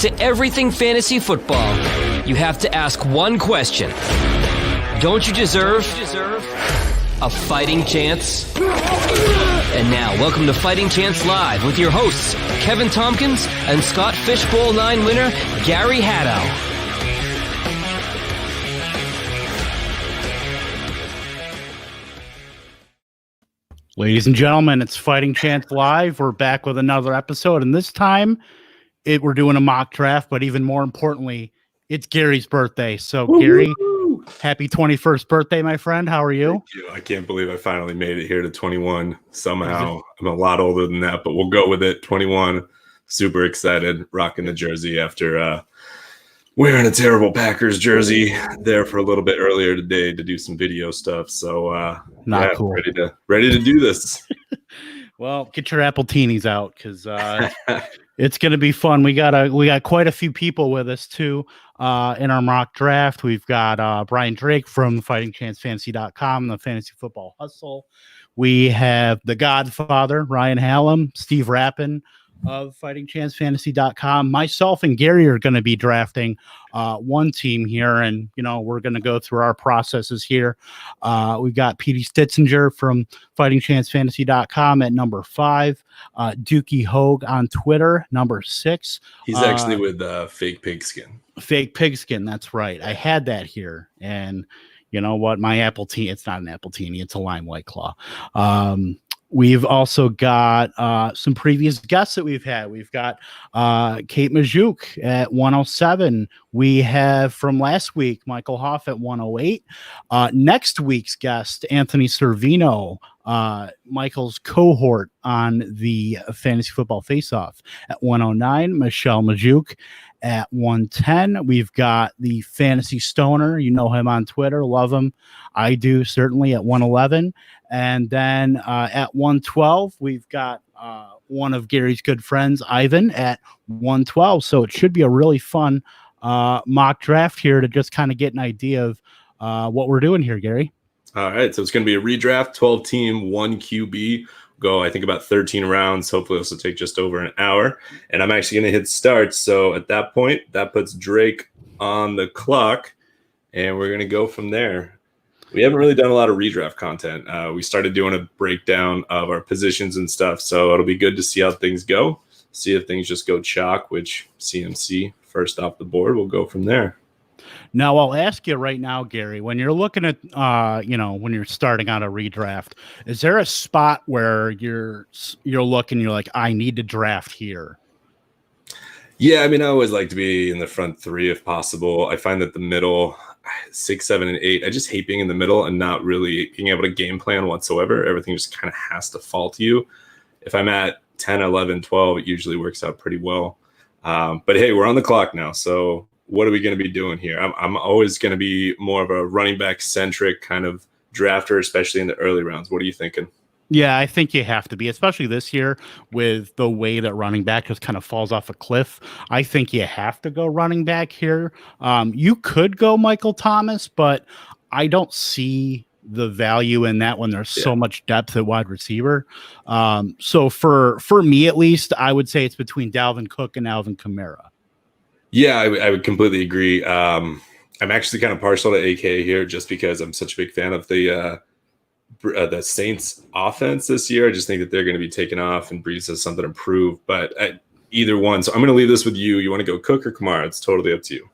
to everything fantasy football, you have to ask one question. Don't you deserve a fighting chance? And now, welcome to Fighting Chance Live with your hosts, Kevin Tompkins and Scott Fishbowl 9 winner, Gary Haddow. Ladies and gentlemen, it's Fighting Chance Live. We're back with another episode, and this time we're doing a mock draft, but even more importantly, it's Gary's birthday. So, Gary, happy 21st birthday, my friend. How are you? Thank you. I can't believe I finally made it here to 21 somehow. I'm a lot older than that, but we'll go with it. 21. Super excited, rocking the jersey after wearing a terrible Packers jersey there for a little bit earlier today to do some video stuff. So Cool. Ready to do this. Well, get your Appletinis out because it's going to be fun. We got quite a few people with us too in our mock draft. We've got Brian Drake from fightingchancelive.com, the Fantasy Football Hustle. We have the Godfather, Ryan Hallam, Steve Rappin of fightingchancelive.com. Myself and Gary are going to be drafting one team here, and we're going to go through our processes here. We've got Petey Stitzinger from fightingchancelive.com at number 5, Dookie Hogue on Twitter, number 6. He's actually with Fake Pigskin. Fake Pigskin, that's right. I had that here, and you know what? My Appletini, it's not an Appletini, it's a Lime White Claw. We've also got some previous guests that we've had. We've got Kate Majuk at 107. We have from last week, Michael Hoff at 108. Next week's guest, Anthony Servino, Michael's cohort on the Fantasy Football Face-Off at 109. Michelle Majuk at 110. We've got the Fantasy Stoner. You know him on Twitter. Love him. I do, certainly, at 111. And then at 112, we've got one of Gary's good friends, Ivan, at 112. So it should be a really fun mock draft here to just kind of get an idea of what we're doing here, Gary. All right. So it's going to be a redraft, 12-team, 1 QB. Go, I think, about 13 rounds. Hopefully this will take just over an hour. And I'm actually going to hit start. So at that point, that puts Drake on the clock. And we're going to go from there. We haven't really done a lot of redraft content. We started doing a breakdown of our positions and stuff. So it'll be good to see how things go. See if things just go chalk, which CMC first off the board. We'll go from there. Now, I'll ask you right now, Gary, when you're looking at, when you're starting on a redraft, is there a spot where you're looking, you're like, I need to draft here? Yeah, I mean, I always like to be in the front 3 if possible. I find that the middle 6, 7, and 8, I just hate being in the middle and not really being able to game plan whatsoever. Everything just kind of has to fall to you. If I'm at 10, 11, 12, it usually works out pretty well. But hey, we're on the clock now. So what are we going to be doing here? I'm always going to be more of a running back centric kind of drafter, especially in the early rounds. What are you thinking? Yeah, I think you have to be, especially this year with the way that running back just kind of falls off a cliff. I think you have to go running back here. You could go Michael Thomas, but I don't see the value in that when there's so much depth at wide receiver. So for me, at least, I would say it's between Dalvin Cook and Alvin Kamara. Yeah, I would completely agree. I'm actually kind of partial to AK here just because I'm such a big fan of the Saints offense this year. I just think that they're going to be taken off and Breeze has something to prove, but either one. So I'm going to leave this with you. You want to go Cook or Kamara? It's totally up to you.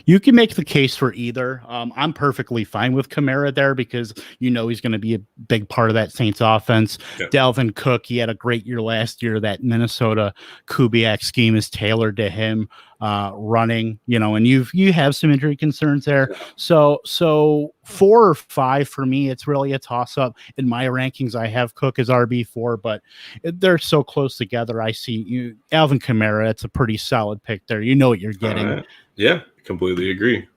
You can make the case for either. I'm perfectly fine with Kamara there because he's going to be a big part of that Saints offense. Yeah. Dalvin Cook, he had a great year last year. That Minnesota Kubiak scheme is tailored to him running, and you have some injury concerns there. Yeah. So 4 or 5 for me, it's really a toss up. In my rankings, I have Cook as RB4, but they're so close together. I see Alvin Kamara. It's a pretty solid pick there. You know what you're getting. Right. Yeah. Completely agree.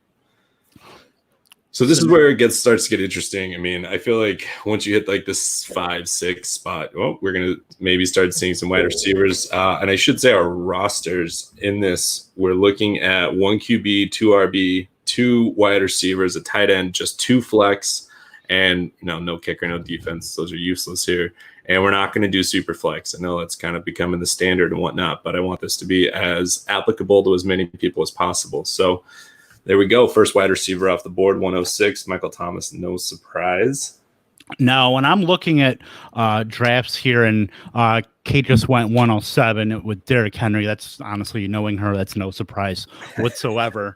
So this is where it starts to get interesting. I mean, I feel like once you hit like this 5, 6 spot, we're going to maybe start seeing some wide receivers. And I should say our rosters in this, we're looking at 1 QB, 2 RB, 2 wide receivers, a tight end, just 2 flex, and no kicker, no defense. Those are useless here. And we're not going to do super flex. I know it's kind of becoming the standard and whatnot, but I want this to be as applicable to as many people as possible. So there we go. First wide receiver off the board, 106, Michael Thomas, no surprise. Now, when I'm looking at drafts here, and Kate just went 107 with Derrick Henry, that's honestly, knowing her, that's no surprise whatsoever.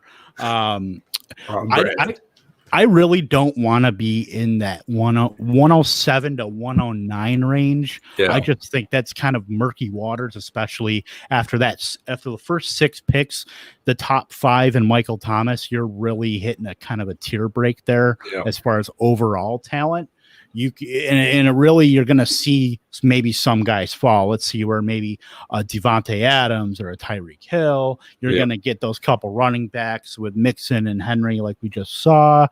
I really don't want to be in that 107 to 109 range. Yeah. I just think that's kind of murky waters, especially after the first 6 picks, the top 5 and Michael Thomas, you're really hitting a kind of a tier break there as far as overall talent. Really, you're going to see maybe some guys fall. Let's see where maybe a Devontae Adams or a Tyreek Hill. You're going to get those couple running backs with Mixon and Henry, like we just saw.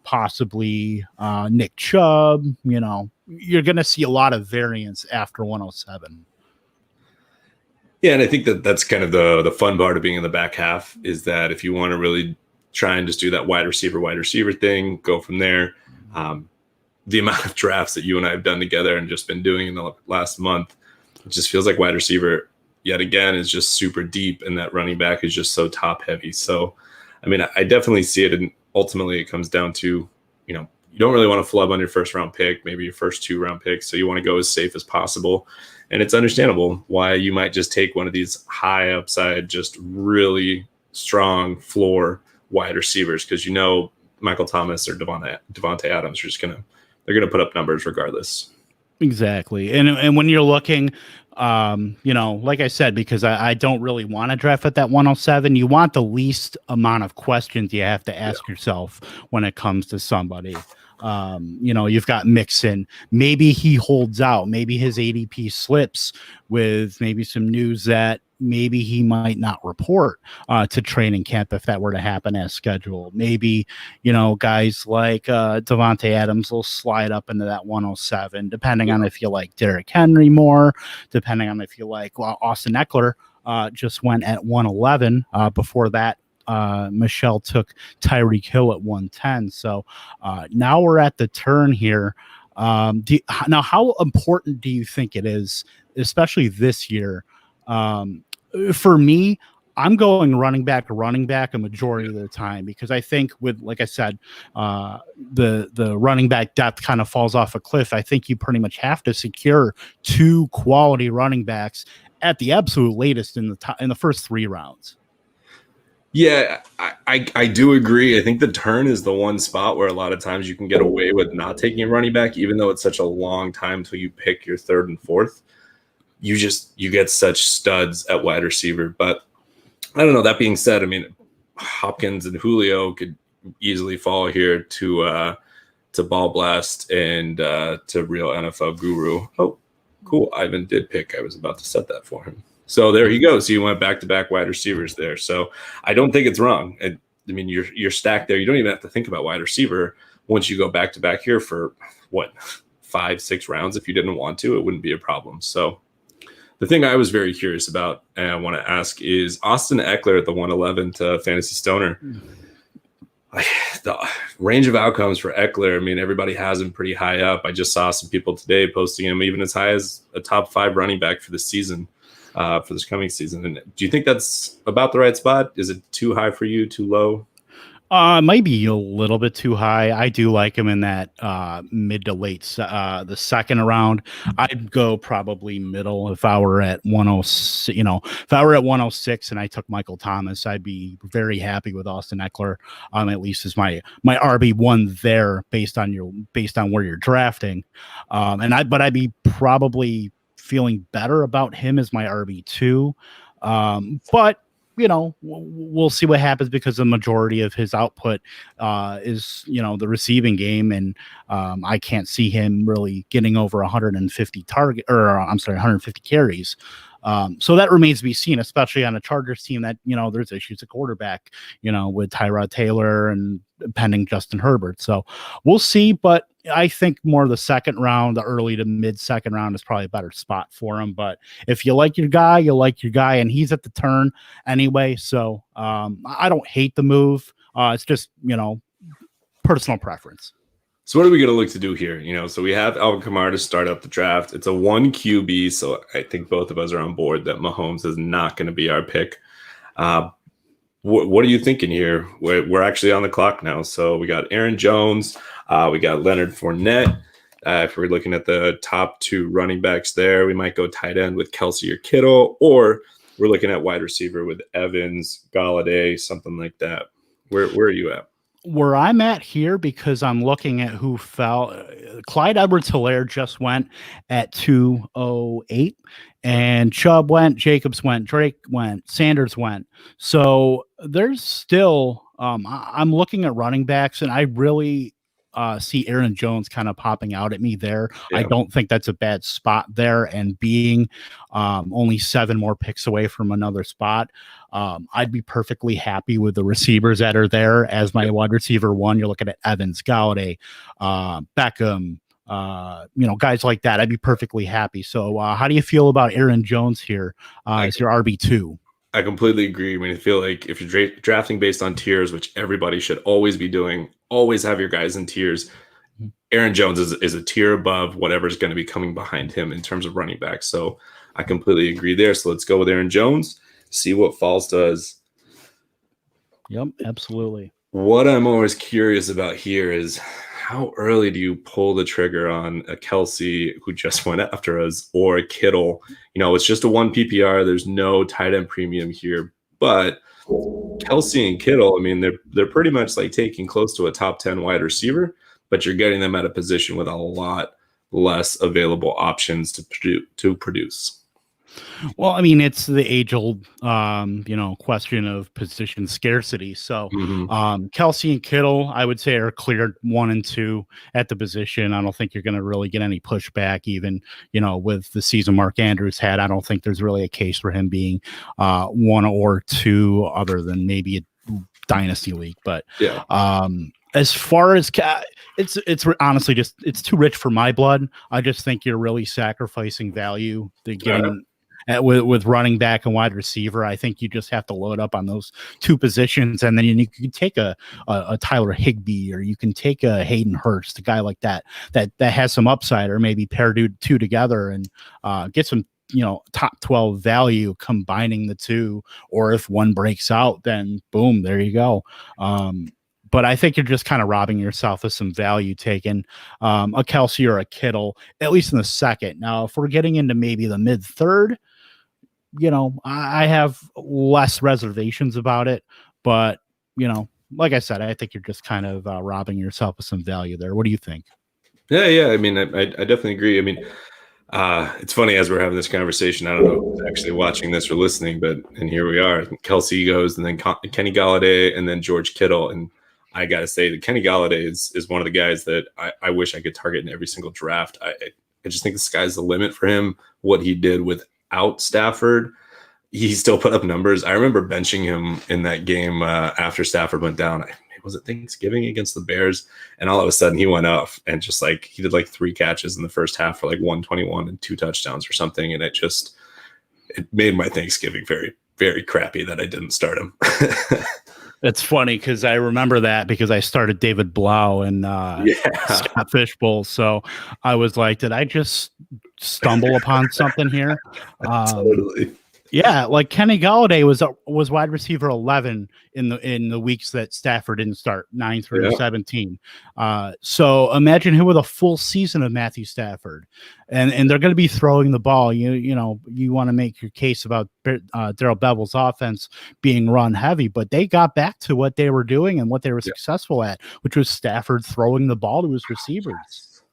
Possibly Nick Chubb. You're going to see a lot of variance after 107. Yeah, and I think that's kind of the fun part of being in the back half is that if you want to really try and just do that wide receiver thing, go from there. The amount of drafts that you and I have done together and just been doing in the last month, it just feels like wide receiver yet again is just super deep, and that running back is just so top heavy. So, I mean, I definitely see it, and ultimately it comes down to, you don't really want to flub on your first round pick, maybe your first 2 round picks. So you want to go as safe as possible. And it's understandable why you might just take one of these high upside, just really strong floor wide receivers, because Michael Thomas or Devontae Adams are they're going to put up numbers regardless. Exactly. And when you're looking, like I said, because I don't really want to draft at that 107, you want the least amount of questions you have to ask yourself when it comes to somebody. You've got Mixon. Maybe he holds out. Maybe his ADP slips with maybe some news that maybe he might not report to training camp if that were to happen as scheduled. Maybe, guys like Devontae Adams will slide up into that 107, depending on if you like Derrick Henry more, depending on if you like, Austin Eckler just went at 111. Before that, Michelle took Tyreek Hill at 110. So now we're at the turn here. Now, how important do you think it is, especially this year? For me, I'm going running back a majority of the time, because I think like I said, the running back depth kind of falls off a cliff. I think you pretty much have to secure 2 quality running backs at the absolute latest in the first 3 rounds. Yeah, I do agree. I think the turn is the one spot where a lot of times you can get away with not taking a running back, even though it's such a long time until you pick your 3rd and 4th. You get such studs at wide receiver. But I don't know. That being said, I mean, Hopkins and Julio could easily fall here to Ball Blast and to Real NFL Guru. Oh, cool. Ivan did pick. I was about to set that for him. So there he goes. So you went back-to-back wide receivers there. So I don't think it's wrong. I mean, you're stacked there. You don't even have to think about wide receiver once you go back-to-back here for, 5-6 rounds. If you didn't want to, it wouldn't be a problem. So the thing I was very curious about and I want to ask is Austin Eckler at the 111 to Fantasy Stoner. The range of outcomes for Eckler, I mean, everybody has him pretty high up. I just saw some people today posting him even as high as a top 5 running back for the season. For this coming season. And do you think that's about the right spot? Is it too high for you, too low? Maybe a little bit too high. I do like him in that mid to late, the second round. I'd go probably middle if I were at 106. If I were at 106 and I took Michael Thomas, I'd be very happy with Austin Eckler. At least as my RB1 there based on where you're drafting. But I'd be probably feeling better about him as my RB2. But we'll see what happens, because the majority of his output is, the receiving game. And I can't see him really getting over 150 carries. So that remains to be seen, especially on a Chargers team that, there's issues at quarterback, with Tyrod Taylor and pending Justin Herbert. So we'll see, but I think more the second round, the early to mid second round is probably a better spot for him. But if you like your guy, and he's at the turn anyway. So I don't hate the move. It's just, personal preference. So what are we going to look to do here? So we have Alvin Kamara to start up the draft. It's a 1 QB, so I think both of us are on board that Mahomes is not going to be our pick. What are you thinking here? We're actually on the clock now. So we got Aaron Jones. We got Leonard Fournette. If we're looking at the top 2 running backs there, we might go tight end with Kelsey or Kittle, or we're looking at wide receiver with Evans, Galladay, something like that. Where are you at? Where I'm at here, because I'm looking at who fell, Clyde Edwards-Helaire just went at 208, and Chubb went, Jacobs went, Drake went, Sanders went. So there's still, I'm looking at running backs, and I really see Aaron Jones kind of popping out at me there. Yeah. I don't think that's a bad spot there, and being only 7 more picks away from another spot, I'd be perfectly happy with the receivers that are there as my wide receiver 1. You're looking at Evans, Galladay, Beckham, guys like that. I'd be perfectly happy. So how do you feel about Aaron Jones here as your RB2? I completely agree. I mean, I feel like if you're drafting based on tiers, which everybody should always be doing, always have your guys in tiers. Aaron Jones is a tier above whatever's going to be coming behind him in terms of running back. So I completely agree there. So let's go with Aaron Jones, see what falls to us. Yep, absolutely. What I'm always curious about here is how early do you pull the trigger on a Kelsey who just went after us, or a Kittle? It's just a 1 PPR. There's no tight end premium here, but Kelsey and Kittle, I mean, they're pretty much like taking close to a top 10 wide receiver, but you're getting them at a position with a lot less available options to produce. Well, I mean, it's the age-old, question of position scarcity. So, Kelsey and Kittle, I would say, are cleared 1 and 2 at the position. I don't think you're going to really get any pushback, even, with the season Mark Andrews had. I don't think there's really a case for him being 1 or 2, other than maybe a dynasty league. But yeah. As far as it's honestly just, it's too rich for my blood. I just think you're really sacrificing value to getting with running back and wide receiver. I think you just have to load up on those 2 positions, and then you can take a Tyler Higbee, or you can take a Hayden Hurst, a guy like that has some upside, or maybe pair 2 together and get some top 12 value combining the 2. Or if one breaks out, then boom, there you go. But I think you're just kind of robbing yourself of some value taking a Kelsey or a Kittle, at least in the second. Now, if we're getting into maybe the mid-third, I have less reservations about it. But, like I said, I think you're just kind of robbing yourself of some value there. What do you think? Yeah. I mean, I definitely agree. I mean, it's funny as we're having this conversation. I don't know who's actually watching this or listening, and here we are. Kelsey goes, and then Kenny Galladay, and then George Kittle. And I got to say that Kenny Galladay is one of the guys that I wish I could target in every single draft. I just think the sky's the limit for him. What he did without Stafford, he still put up numbers. I remember benching him in that game after Stafford went down. Was it Thanksgiving against the Bears? And all of a sudden he went off and just he did 3 catches in the first half for 121 and 2 touchdowns or something. And it made my Thanksgiving very, very crappy that I didn't start him. It's funny because I remember that because I started David Blau and Scott Fishbowl. So I was like, did I just stumble upon something here? Totally. Yeah, Kenny Galladay was wide receiver 11 in the weeks that Stafford didn't start, 9 through 17. So imagine him with a full season of Matthew Stafford, and they're going to be throwing the ball. You want to make your case about Darrell Bevell's offense being run heavy, but they got back to what they were doing and what they were successful at, which was Stafford throwing the ball to his receivers.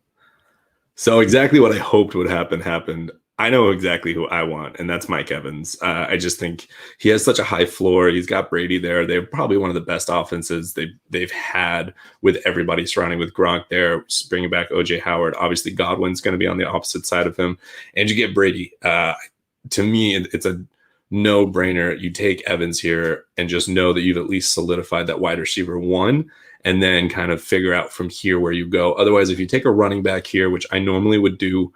So exactly what I hoped would happen happened. I know exactly who I want, and that's Mike Evans. I just think he has such a high floor. He's got Brady there. They're probably one of the best offenses they've had with everybody surrounding with Gronk there, bringing back O.J. Howard. Obviously, Godwin's going to be on the opposite side of him, and you get Brady. To me, it's a no-brainer. You take Evans here and just know that you've at least solidified that wide receiver 1, and then kind of figure out from here where you go. Otherwise, if you take a running back here, which I normally would do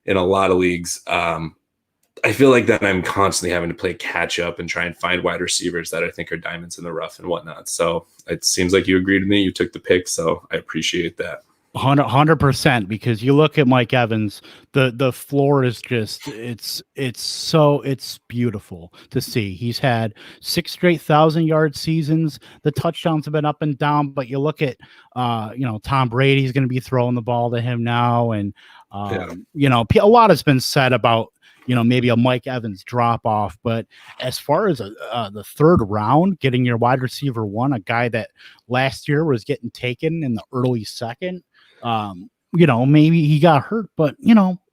in a lot of leagues, I feel like that I'm constantly having to play catch up and try and find wide receivers that I think are diamonds in the rough and whatnot. So it seems like you agreed with me. You took the pick, so I appreciate that. 100%, because you look at Mike Evans, the floor is just it's beautiful to see. He's had 6 straight 1,000-yard seasons. The touchdowns have been up and down, but you look at Tom Brady's going to be throwing the ball to him now, and a lot has been said about maybe a Mike Evans drop off, but as far as the third round, getting your wide receiver one, a guy that last year was getting taken in the early second. Maybe he got hurt, but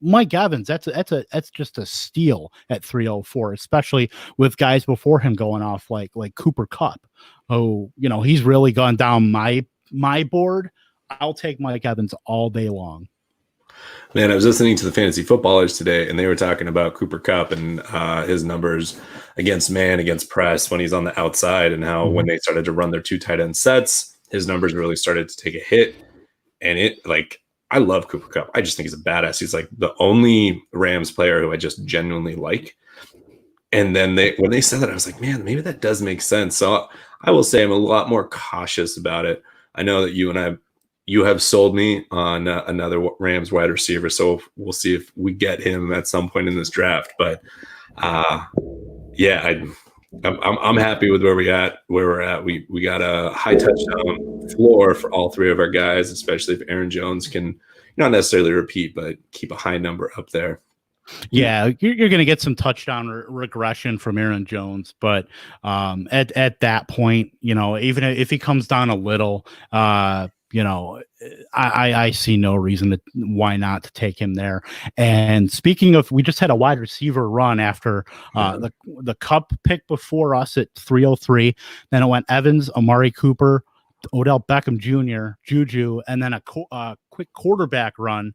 Mike Evans, that's just a steal at 304, especially with guys before him going off like Cooper Kupp. Oh, he's really gone down my board. I'll take Mike Evans all day long. Man, I was listening to the fantasy footballers today, and they were talking about Cooper Kupp and his numbers against man, against press when he's on the outside, and how when they started to run their 2 tight end sets, his numbers really started to take a hit. And I love Cooper Kupp. I just think he's a badass. He's like the only Rams player who I just genuinely like. And then when they said that, I was like, man, maybe that does make sense. So I will say I'm a lot more cautious about it. I know that you have sold me on another Rams wide receiver. So we'll see if we get him at some point in this draft. But I'm happy with where we're at. We got a high touchdown floor for all 3 of our guys, especially if Aaron Jones can not necessarily repeat, but keep a high number up there. Yeah, you're going to get some touchdown regression from Aaron Jones, but at that point, even if he comes down a little, I see no reason why not to take him there. And speaking of, we just had a wide receiver run after the Kupp pick before us at 303. Then it went Evans, Amari Cooper, Odell Beckham Jr., Juju, and then a quick quarterback run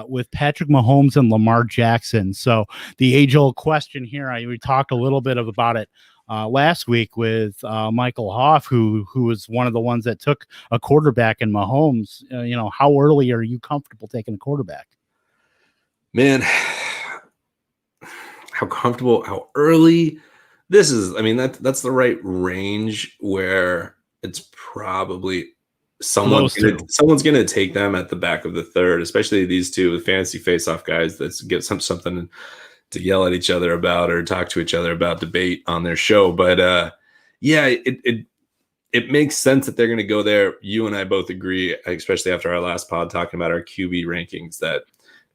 with Patrick Mahomes and Lamar Jackson. So the age-old question here, we talked a little bit about it last week with Michael Hoff, who was one of the ones that took a quarterback in Mahomes. How early are you comfortable taking a quarterback? Man, how early? This is, that's the right range where it's probably someone's going to take them at the back of the third, especially these two fantasy face-off guys that get something to yell at each other about or talk to each other about, debate on their show. But it makes sense that they're going to go there. You and I both agree, especially after our last pod talking about our QB rankings, that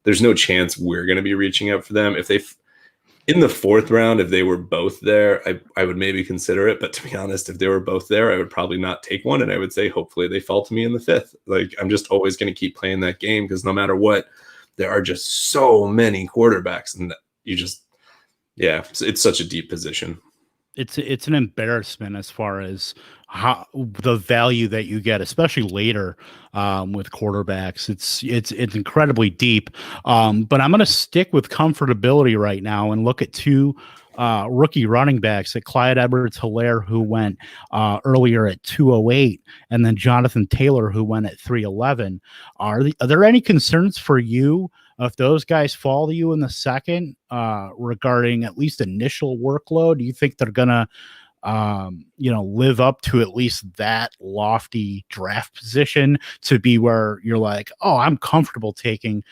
there's no chance we're going to be reaching out for them. If they in the 4th round, if they were both there, I would maybe consider it. But to be honest, if they were both there, I would probably not take one. And I would say, hopefully they fall to me in the 5th. Like, I'm just always going to keep playing that game, because no matter what, there are just so many quarterbacks, and it's such a deep position. It's an embarrassment as far as how the value that you get, especially later with quarterbacks. It's incredibly deep. But I'm going to stick with comfortability right now and look at 2 rookie running backs, at Clyde Edwards-Helaire, who went earlier at 208, and then Jonathan Taylor, who went at 311. Are there any concerns for you if those guys fall to you in the second regarding at least initial workload? Do you think they're gonna live up to at least that lofty draft position to be where you're like, oh, I'm comfortable taking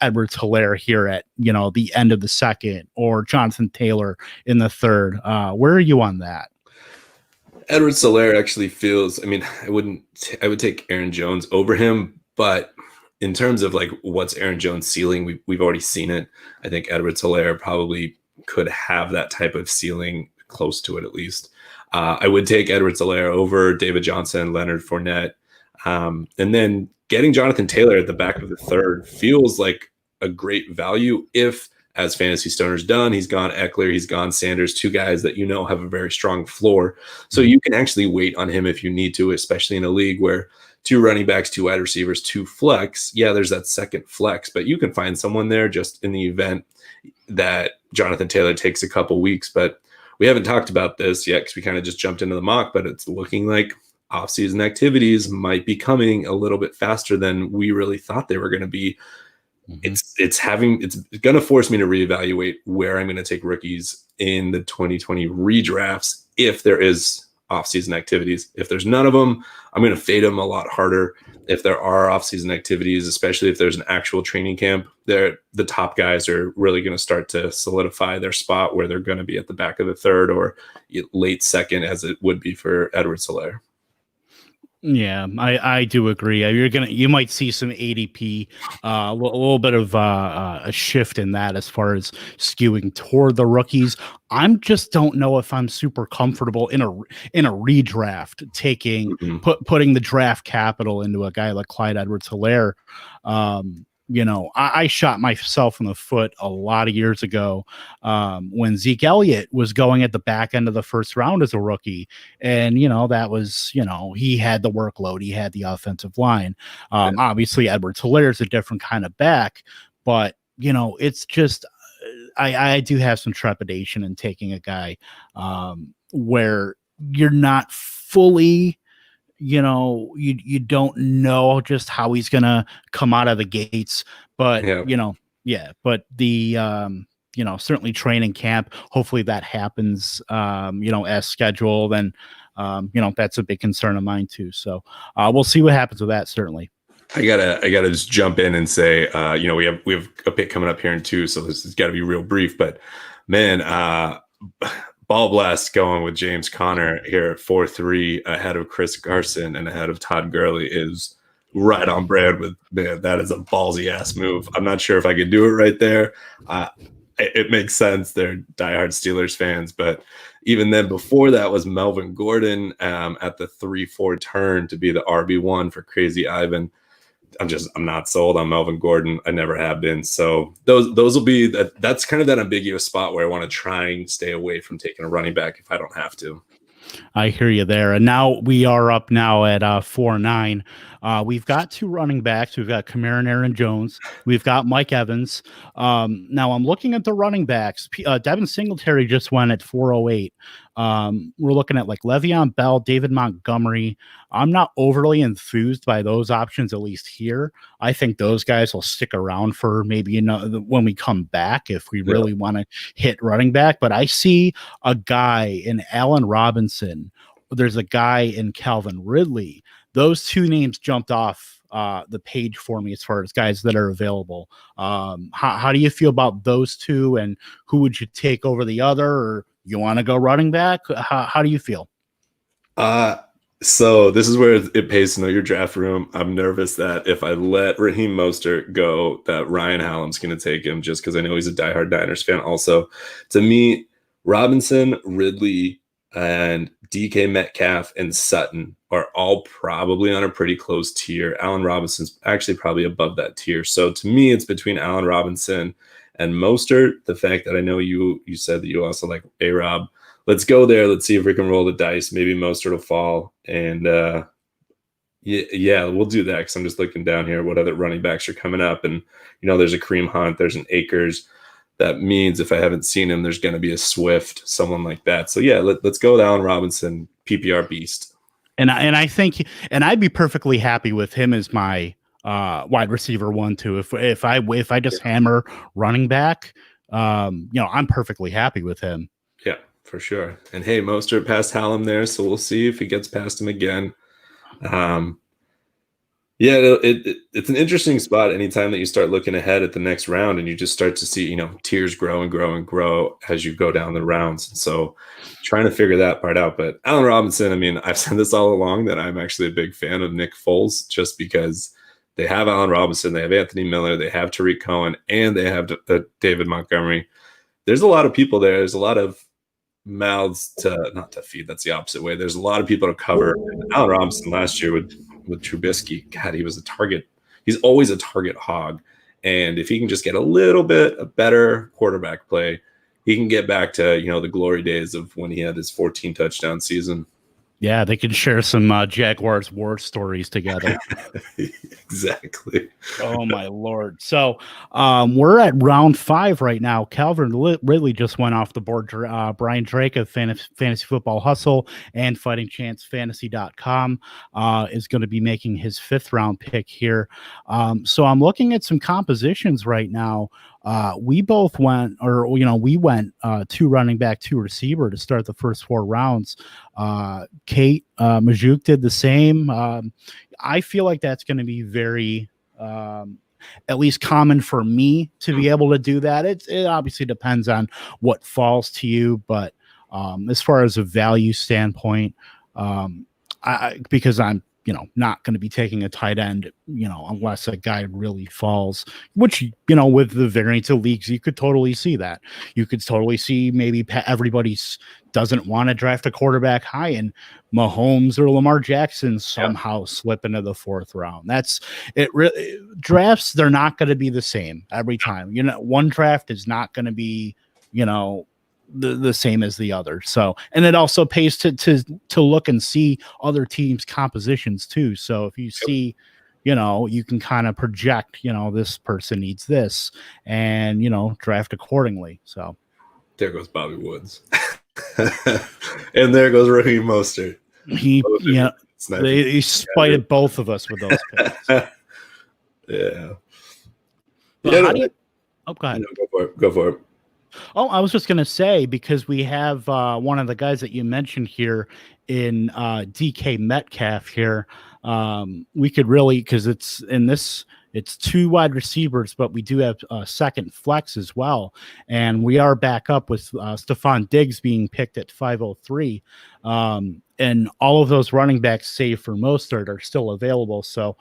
Edwards-Helaire here at the end of the second, or Jonathan Taylor in the third? Where are you on that? Edwards-Helaire actually feels, I would take Aaron Jones over him, but in terms of like what's Aaron Jones' ceiling, we've already seen it. I think Edwards-Helaire probably could have that type of ceiling, close to it at least. I would take Edwards-Helaire over David Johnson, Leonard Fournette. And then getting Jonathan Taylor at the back of the third feels like a great value if, as Fantasy Stoner's done, he's gone Eckler, he's gone Sanders, 2 guys that have a very strong floor. So you can actually wait on him if you need to, especially in a league where 2 running backs, 2 wide receivers, 2 flex. Yeah, there's that second flex, but you can find someone there just in the event that Jonathan Taylor takes a couple weeks. But we haven't talked about this yet because we kind of just jumped into the mock, but it's looking like offseason activities might be coming a little bit faster than we really thought they were going to be. It's going to force me to reevaluate where I'm going to take rookies in the 2020 redrafts if there is off-season activities. If there's none of them, I'm going to fade him a lot harder. If there are off-season activities, especially if there's an actual training camp, the top guys are really going to start to solidify their spot where they're going to be at the back of the third or late second, as it would be for Edwards-Helaire. Yeah, I do agree. You might see some ADP, a little bit of a shift in that as far as skewing toward the rookies. I'm just don't know if I'm super comfortable in a redraft taking putting the draft capital into a guy like Clyde Edwards-Helaire. I shot myself in the foot a lot of years ago when Zeke Elliott was going at the back end of the first round as a rookie. And, that was, he had the workload. He had the offensive line. Obviously, Edwards-Helaire is a different kind of back. But, it's just I do have some trepidation in taking a guy where you're not fully – you don't know just how he's gonna come out of the gates, but but the certainly training camp, hopefully that happens as scheduled, and that's a big concern of mine too. So we'll see what happens with that. Certainly. I gotta just jump in and say, we have a pick coming up here in 2, so this has got to be real brief. But man, ball blast going with James Conner here at 4-3 ahead of Chris Carson and ahead of Todd Gurley is right on brand with, man, that is a ballsy ass move. I'm not sure if I could do it right there. It makes sense. They're diehard Steelers fans, but even then before that was Melvin Gordon at the 3-4 turn to be the RB1 for Crazy Ivan. I'm not sold on Melvin Gordon. I never have been. So those will be that's kind of that ambiguous spot where I want to try and stay away from taking a running back if I don't have to. I hear you there. And now we are up now at 4-9. We've got 2 running backs. We've got Kamara and Aaron Jones. We've got Mike Evans. Now I'm looking at the running backs. Devin Singletary just went at 408. We're looking at like Le'Veon Bell, David Montgomery. I'm not overly enthused by those options, at least here. I think those guys will stick around for maybe when we come back if we really want to hit running back. But I see a guy in Allen Robinson. There's a guy in Calvin Ridley. Those 2 names jumped off the page for me as far as guys that are available. How do you feel about those 2, and who would you take over the other, or you want to go running back? How do you feel? So this is where it pays to know your draft room. I'm nervous that if I let Raheem Mostert go, that Ryan Hallam's going to take him just because I know he's a diehard Niners fan. Also, to me, Robinson, Ridley, and DK Metcalf and Sutton are all probably on a pretty close tier. Allen Robinson's actually probably above that tier. So to me, it's between Allen Robinson and Mostert. The fact that I know you said that you also like A-Rob. Let's go there. Let's see if we can roll the dice. Maybe Mostert will fall. And we'll do that because I'm just looking down here what other running backs are coming up. And, there's a Kareem Hunt. There's an Akers. That means if I haven't seen him, there's going to be a Swift, someone like that. So, let's go with Allen Robinson, PPR beast. And I think – and I'd be perfectly happy with him as my wide receiver 1, 2. If I just hammer running back, I'm perfectly happy with him. Yeah, for sure. And, hey, Mostert passed Hallam there, so we'll see if he gets past him again. It's an interesting spot anytime that you start looking ahead at the next round and you just start to see, tiers grow and grow and grow as you go down the rounds. And so trying to figure that part out. But Allen Robinson, I've said this all along that I'm actually a big fan of Nick Foles just because they have Allen Robinson, they have Anthony Miller, they have Tariq Cohen, and they have David Montgomery. There's a lot of people there. There's a lot of mouths not to feed. That's the opposite way. There's a lot of people to cover. And Allen Robinson last year with Trubisky, God, he was a target. He's always a target hog. And if he can just get a little bit a better quarterback play, he can get back to, the glory days of when he had his 14 touchdown season. Yeah, they can share some Jaguars war stories together. Exactly. Oh, my Lord. So we're at round 5 right now. Calvin Ridley just went off the board. Brian Drake of Fantasy Football Hustle and fightingchancelive.com is going to be making his 5th round pick here. So I'm looking at some compositions right now. we both went, or we went 2 running back, 2 receiver to start the first 4 rounds. Kate Majuk did the same. I feel like that's going to be very at least common for me to be able to do that. It obviously depends on what falls to you, but as far as a value standpoint, because I'm not going to be taking a tight end, unless a guy really falls, which, with the variance of leagues, you could totally see that. You could totally see maybe everybody doesn't want to draft a quarterback high, and Mahomes or Lamar Jackson somehow slip into the 4th round. That's it. Drafts, they're not going to be the same every time. One draft is not going to be, the same as the other. So, and it also pays to look and see other teams' compositions too. So if you see, you can kind of project, this person needs this, and draft accordingly. So there goes Bobby Woods. And there goes Raheem Mostert. He spited both of us with those picks. Yeah. How do you, go ahead. Go for it. Oh, I was just going to say, because we have one of the guys that you mentioned here in DK Metcalf here. We could really, because it's 2 wide receivers, but we do have a second flex as well. And we are back up with Stephon Diggs being picked at 503. And all of those running backs, save for Mostert, are still available. So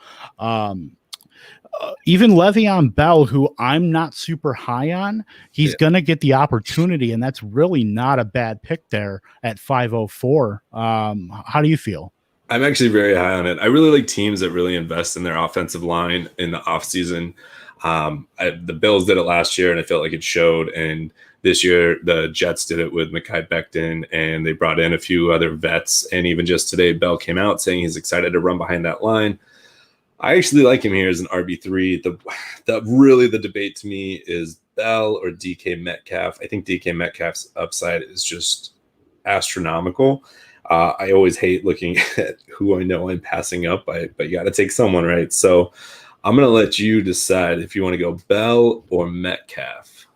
even Le'Veon Bell, who I'm not super high on, he's going to get the opportunity, and that's really not a bad pick there at 504. How do you feel? I'm actually very high on it. I really like teams that really invest in their offensive line in the offseason. The Bills did it last year, and I felt like it showed. And this year, the Jets did it with Mekhi Becton, and they brought in a few other vets. And even just today, Bell came out saying he's excited to run behind that line. I actually like him here as an RB3. The debate to me is Bell or DK Metcalf. I think DK Metcalf's upside is just astronomical. I always hate looking at who I know I'm passing up, but you got to take someone, right? So I'm going to let you decide if you want to go Bell or Metcalf.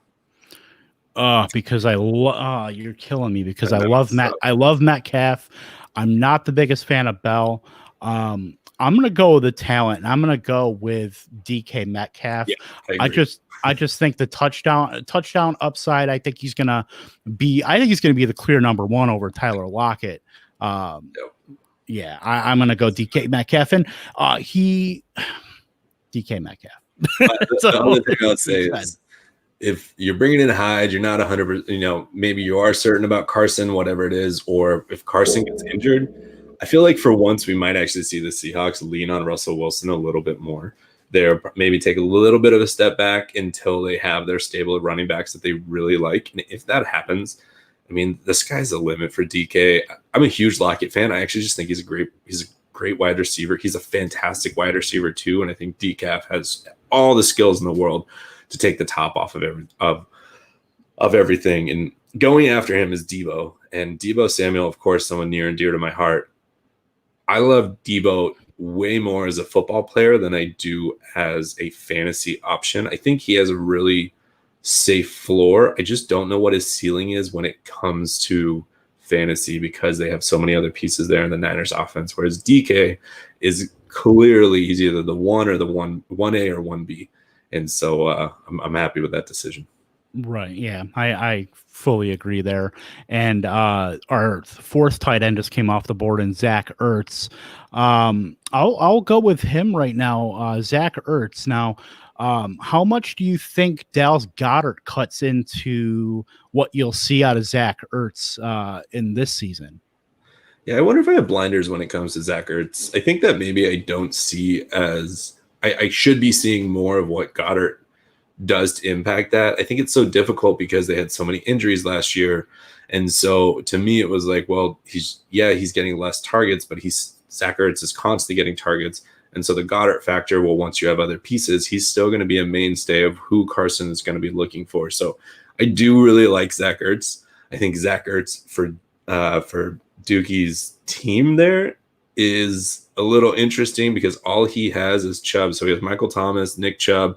Because you're killing me, because I love Metcalf. I'm not the biggest fan of Bell. I'm going to go with the talent, and I'm going to go with DK Metcalf. Yeah, I just think the touchdown upside, I think he's going to be the clear number 1 over Tyler Lockett. Yeah, I'm going to go DK Metcalf, and DK Metcalf. The only thing I would say is, if you're bringing in Hyde, you're not 100%, maybe you are certain about Carson, whatever it is, or if Carson gets injured, I feel like for once we might actually see the Seahawks lean on Russell Wilson a little bit more. They'll maybe take a little bit of a step back until they have their stable of running backs that they really like. And if that happens, I mean, the sky's the limit for DK. I'm a huge Lockett fan. I actually just think he's a great wide receiver. He's a fantastic wide receiver too. And I think DK has all the skills in the world to take the top off of everything. And going after him is Deebo. And Deebo Samuel, of course, someone near and dear to my heart. I love Deebo way more as a football player than I do as a fantasy option. I think he has a really safe floor. I just don't know what his ceiling is when it comes to fantasy, because they have so many other pieces there in the Niners offense, whereas DK is clearly, he's either the 1 or the 1A or 1B. And so I'm happy with that decision. Right. Yeah, I fully agree there. And our 4th tight end just came off the board, in Zach Ertz. I'll go with him right now. Zach Ertz. Now, how much do you think Dallas Goedert cuts into what you'll see out of Zach Ertz in this season? Yeah, I wonder if I have blinders when it comes to Zach Ertz. I think that maybe I don't see as I should be seeing more of what Goddard does to impact that. I think it's so difficult because they had so many injuries last year. And so to me, it was like, well, he's getting less targets, but Zach Ertz is constantly getting targets. And so the Goddard factor, well, once you have other pieces, he's still going to be a mainstay of who Carson is going to be looking for. So I do really like Zach Ertz. I think Zach Ertz for Dookie's team there is a little interesting because all he has is Chubb. So he has Michael Thomas, Nick Chubb,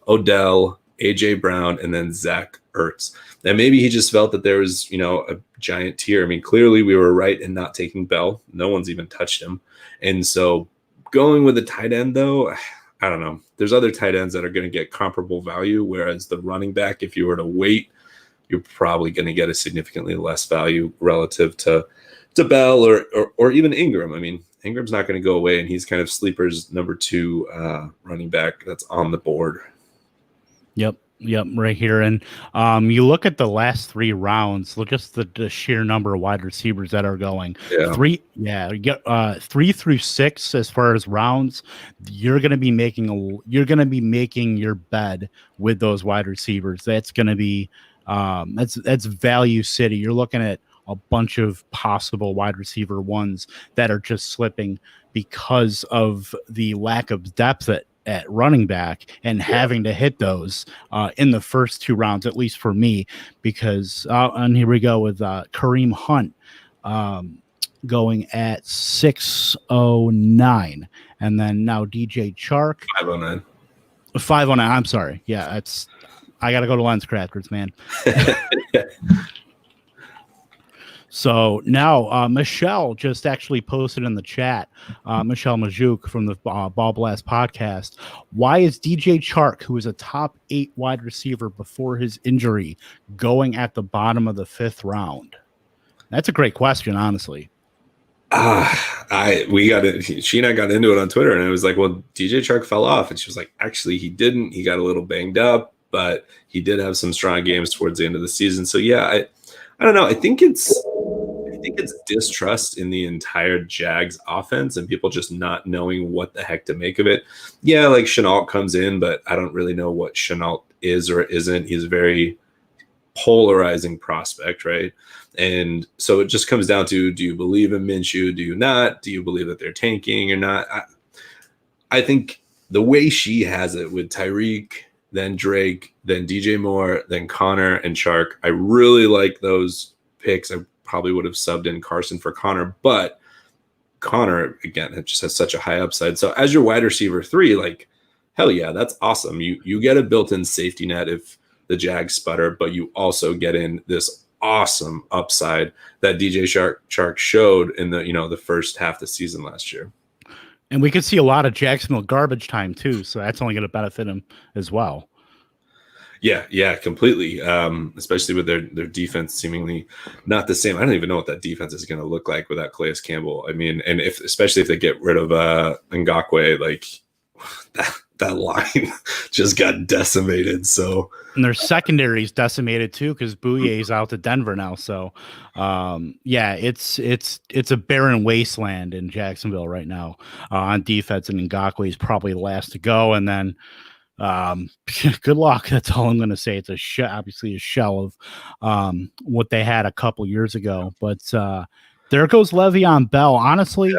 Odell, AJ Brown, and then Zach Ertz. And maybe he just felt that there was, a giant tier. I mean, clearly we were right in not taking Bell. No one's even touched him. And so going with a tight end, though, I don't know. There's other tight ends that are going to get comparable value, whereas the running back, if you were to wait, you're probably going to get a significantly less value relative to Bell or even Ingram. I mean, Ingram's not going to go away, and he's kind of sleeper's number 2 running back that's on the board. Yep, right here. And you look at the last 3 rounds, look just the sheer number of wide receivers that are going. Yeah. 3 through 6 as far as rounds, you're going to be making your bed with those wide receivers. That's going to be that's value city. You're looking at a bunch of possible wide receiver ones that are just slipping because of the lack of depth at running back and having to hit those in the first 2 rounds, at least for me, because and here we go with Kareem Hunt going at 609, and then now DJ Chark 509. 509. I'm sorry. Yeah, I got to go to Lens Crafters, man. So now Michelle just actually posted in the chat, Michelle Majuk from the Ball Blast podcast, why is DJ Chark, who is a top 8 wide receiver before his injury, going at the bottom of the 5th round? That's a great question, honestly. She and I got into it on Twitter, and I was like, well, DJ Chark fell off. And she was like, actually, he didn't. He got a little banged up, but he did have some strong games towards the end of the season. So, yeah, I don't know. I think it's distrust in the entire Jags offense and people just not knowing what the heck to make of it. Yeah, like Chenault comes in, but I don't really know what Chenault is or isn't. He's a very polarizing prospect, right? And so it just comes down to, do you believe in Minshew? Do you not? Do you believe that they're tanking or not? I think the way she has it with Tyreek, then Drake, then DJ Moore, then Connor and Chark, I really like those picks. I probably would have subbed in Carson for Connor, but Connor, again, it just has such a high upside. So as your wide receiver 3, like, hell yeah, that's awesome. You get a built-in safety net if the Jags sputter, but you also get in this awesome upside that DJ Chark showed in the first half of the season last year. And we could see a lot of Jacksonville garbage time too, so that's only going to benefit him as well. Yeah, completely. Especially with their defense seemingly not the same. I don't even know what that defense is going to look like without Calais Campbell. I mean, and especially if they get rid of Ngakoue, like that line just got decimated. So, and their secondary is decimated too because Bouye is out to Denver now. So, it's a barren wasteland in Jacksonville right now on defense, and Ngakoue is probably last to go, and then. Good luck. That's all I'm going to say. It's obviously a shell of what they had a couple years ago. But there goes Le'Veon Bell. Honestly,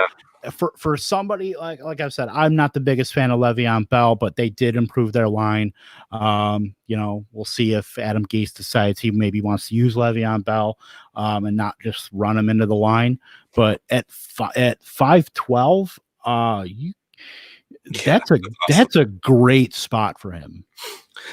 for somebody like I've said, I'm not the biggest fan of Le'Veon Bell, but they did improve their line. We'll see if Adam Gase decides he maybe wants to use Le'Veon Bell and not just run him into the line. But at 5'12", that's a great spot for him.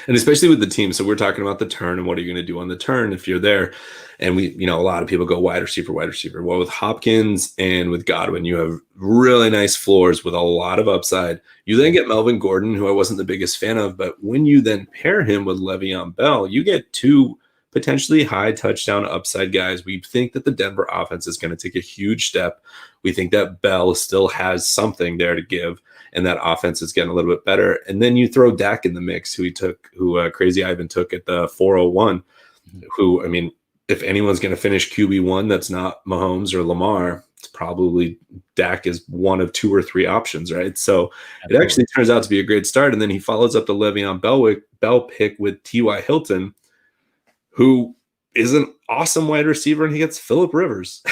And especially with the team. So we're talking about the turn and what are you going to do on the turn if you're there? And a lot of people go wide receiver. Well, with Hopkins and with Godwin, you have really nice floors with a lot of upside. You then get Melvin Gordon, who I wasn't the biggest fan of, but when you then pair him with Le'Veon Bell, you get 2 potentially high touchdown upside guys. We think that the Denver offense is going to take a huge step. We think that Bell still has something there to give, and that offense is getting a little bit better. And then you throw Dak in the mix, who Crazy Ivan took at the 401, who, I mean, if anyone's going to finish QB1 that's not Mahomes or Lamar, it's probably Dak is one of 2 or 3 options, right? So It actually turns out to be a great start. And then he follows up the Le'Veon Bell pick with T.Y. Hilton, who is an awesome wide receiver, and he gets Phillip Rivers.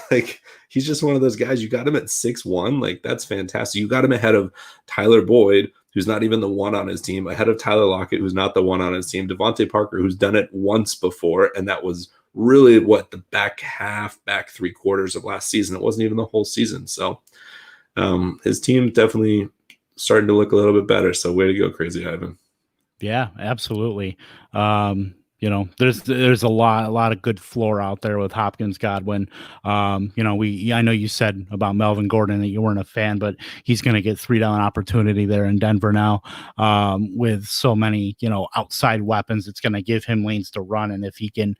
Like, he's just one of those guys. You got him at 6'1". Like, that's fantastic. You got him ahead of Tyler Boyd, who's not even the one on his team, ahead of Tyler Lockett, who's not the one on his team, Devontae Parker, who's done it once before, and that was really the back 3 quarters of last season. It wasn't even the whole season. So his team definitely starting to look a little bit better. So way to go, Crazy Ivan. Yeah, absolutely. There's a lot of good floor out there with Hopkins, Godwin. I know you said about Melvin Gordon that you weren't a fan, but he's going to get 3 down opportunity there in Denver now. With so many, outside weapons, it's going to give him lanes to run. And if he can,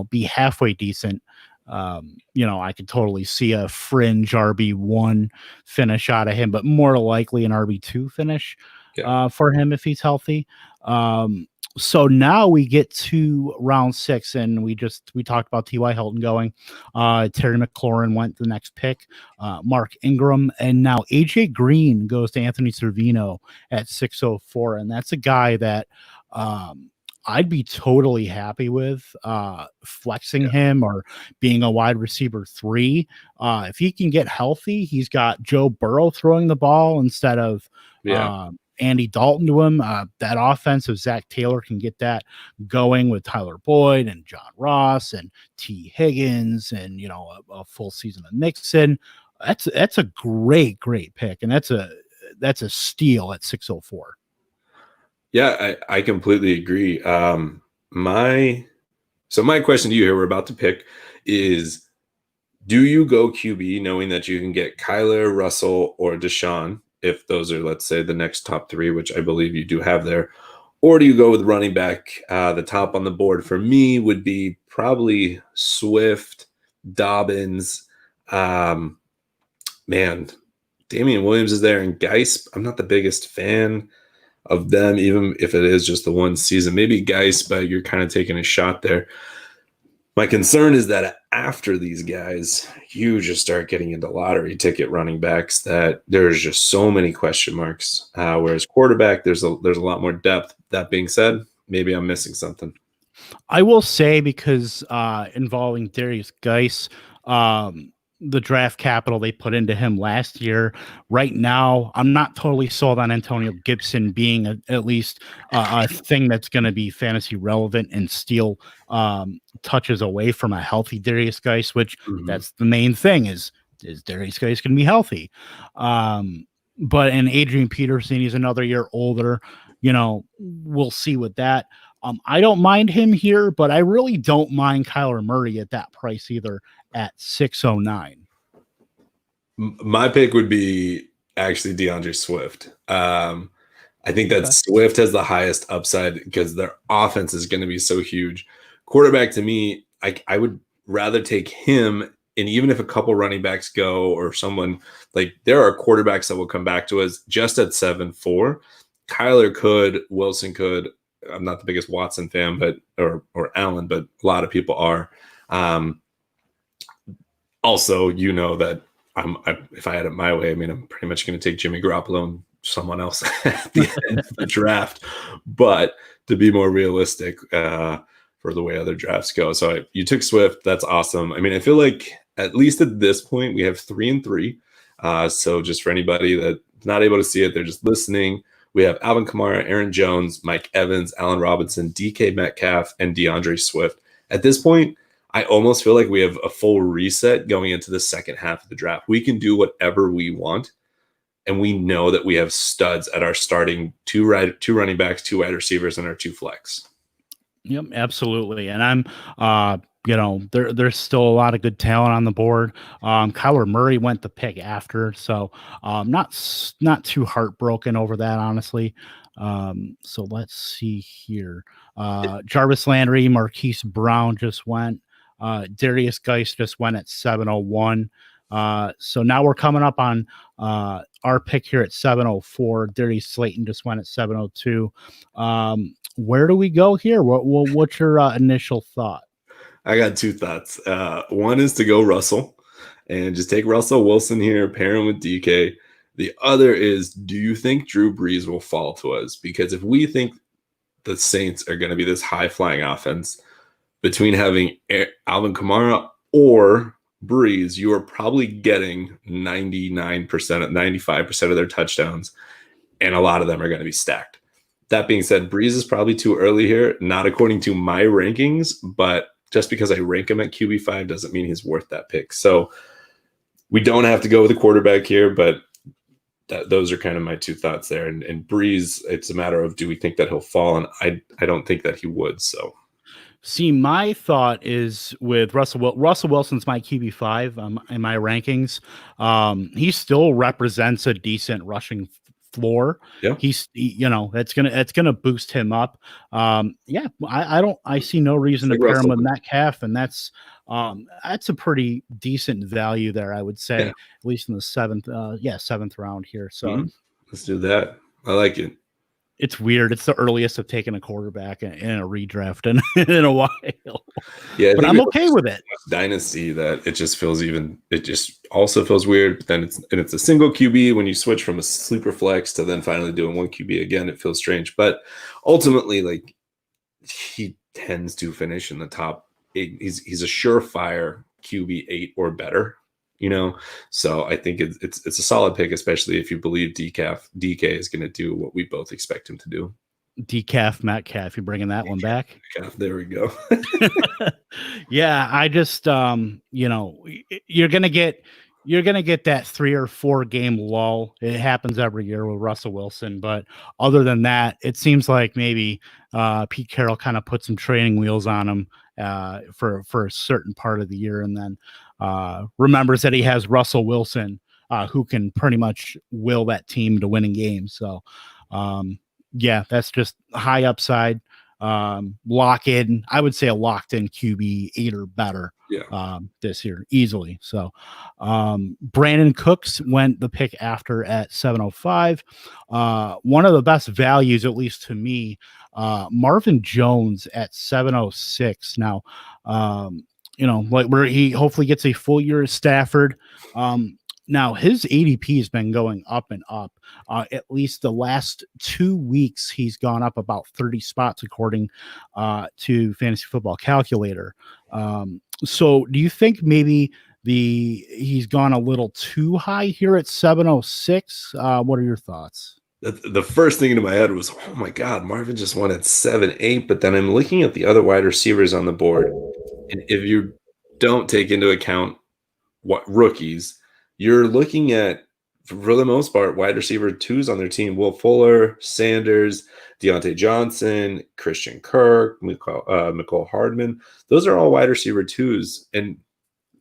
be halfway decent, I could totally see a fringe RB1 finish out of him, but more likely an RB2 finish for him if he's healthy. So now we get to round 6, and we talked about T.Y. Hilton going. Terry McLaurin went the next pick. Mark Ingram, and now AJ Green goes to Anthony Servino at 604, and that's a guy that I'd be totally happy with flexing him or being a wide receiver 3. If he can get healthy, he's got Joe Burrow throwing the ball instead of Andy Dalton to him. That offense of Zach Taylor can get that going with Tyler Boyd and John Ross and T. Higgins and, a full season of Mixon. That's a great pick. And that's a steal at 604. Yeah, I completely agree. My question to you here, we're about to pick, is do you go QB knowing that you can get Kyler, Russell, or Deshaun, if those are, let's say, the next top 3, which I believe you do have there, or do you go with running back? The top on the board for me would be probably Swift, Dobbins, Damian Williams is there, and Geis. I'm not the biggest fan of them, even if it is just the one season. Maybe Geis, but you're kind of taking a shot there. My concern is that after these guys, you just start getting into lottery ticket running backs that there's just so many question marks. Whereas quarterback, there's a lot more depth. That being said, maybe I'm missing something. I will say, because involving Darius Geis, the draft capital they put into him last year. Right now, I'm not totally sold on Antonio Gibson being at least a thing that's going to be fantasy relevant and steal touches away from a healthy Darius Geis, which that's the main thing is Darius Geis going to be healthy. But in Adrian Peterson, he's another year older. We'll see with that. I don't mind him here, but I really don't mind Kyler Murray at that price either at 609. My pick would be actually DeAndre Swift. I think that Swift has the highest upside because their offense is going to be so huge. Quarterback, to me, I would rather take him. And even if a couple running backs go or someone, like, there are quarterbacks that will come back to us just at 7-4. Kyler could, Wilson could. I'm not the biggest Watson fan, or Allen, but a lot of people are. Also, that if I had it my way, I'm pretty much going to take Jimmy Garoppolo and someone else at the end of the draft. But to be more realistic, for the way other drafts go, so you took Swift. That's awesome. I feel like at least at this point we have 3 and 3. So just for anybody that's not able to see it, they're just listening. We have Alvin Kamara, Aaron Jones, Mike Evans, Allen Robinson, DK Metcalf, and DeAndre Swift. At this point, I almost feel like we have a full reset going into the second half of the draft. We can do whatever we want, and we know that we have studs at our starting 2 running backs, 2 wide receivers, and our 2 flex. Yep, absolutely. And I'm, there's still a lot of good talent on the board. Kyler Murray went the pick after, so not too heartbroken over that, honestly. So let's see here. Jarvis Landry, Marquise Brown just went. Darius Geis just went at 701. So now we're coming up on our pick here at 704. Darius Slayton just went at 702. Where do we go here? What's your initial thought? I got 2 thoughts. One is to go Russell and just take Russell Wilson here, pair him with DK. The other is, do you think Drew Brees will fall to us? Because if we think the Saints are going to be this high-flying offense, between having Alvin Kamara or Brees, you are probably getting 99%, 95% of their touchdowns, and a lot of them are going to be stacked. That being said, Brees is probably too early here, not according to my rankings, but just because I rank him at QB5 doesn't mean he's worth that pick. So we don't have to go with a quarterback here, but those are kind of my two thoughts there. And Breeze, it's a matter of, do we think that he'll fall? And I don't think that he would. So see, my thought is with Russell Wilson's my QB5 in my rankings. He still represents a decent rushing floor. yeah, That's gonna boost him up. I see no reason to pair him with Metcalf, and that's a pretty decent value there, I would say, at least in the seventh round here. So let's do that. I like it. It's weird. It's the earliest I've taken a quarterback in a redraft in a while. Yeah, but I'm okay with it. Dynasty that it just also feels weird. But then it's a single QB. When you switch from a sleeper flex to then finally doing one QB again, it feels strange. But ultimately, like, he tends to finish in the top 8. He's a surefire QB 8 or better. So I think it's a solid pick, especially if you believe DK is going to do what we both expect him to do. Decaf Metcalf, you bringing that one back? There we go. Yeah, I just you're gonna get that 3 or 4 game lull. It happens every year with Russell Wilson, but other than that, it seems like maybe Pete Carroll kind of put some training wheels on him for a certain part of the year, and then remembers that he has Russell Wilson, who can pretty much will that team to winning games. So, that's just high upside. Lock in. I would say a locked in QB 8 or better. This year easily. So, Brandon Cooks went the pick after at 705. One of the best values, at least to me, Marvin Jones at 706. Now, where he hopefully gets a full year at Stafford. Now his ADP has been going up and up. At least the last 2 weeks, he's gone up about 30 spots according to Fantasy Football Calculator. So do you think maybe he's gone a little too high here at 706? What are your thoughts? The first thing into my head was, oh my God, Marvin just won at 7-8. But then I'm looking at the other wide receivers on the board. And if you don't take into account what rookies, you're looking at, for the most part, wide receiver 2s on their team: Will Fuller, Sanders, Deontay Johnson, Christian Kirk, Mecole Hardman. Those are all wide receiver 2s. And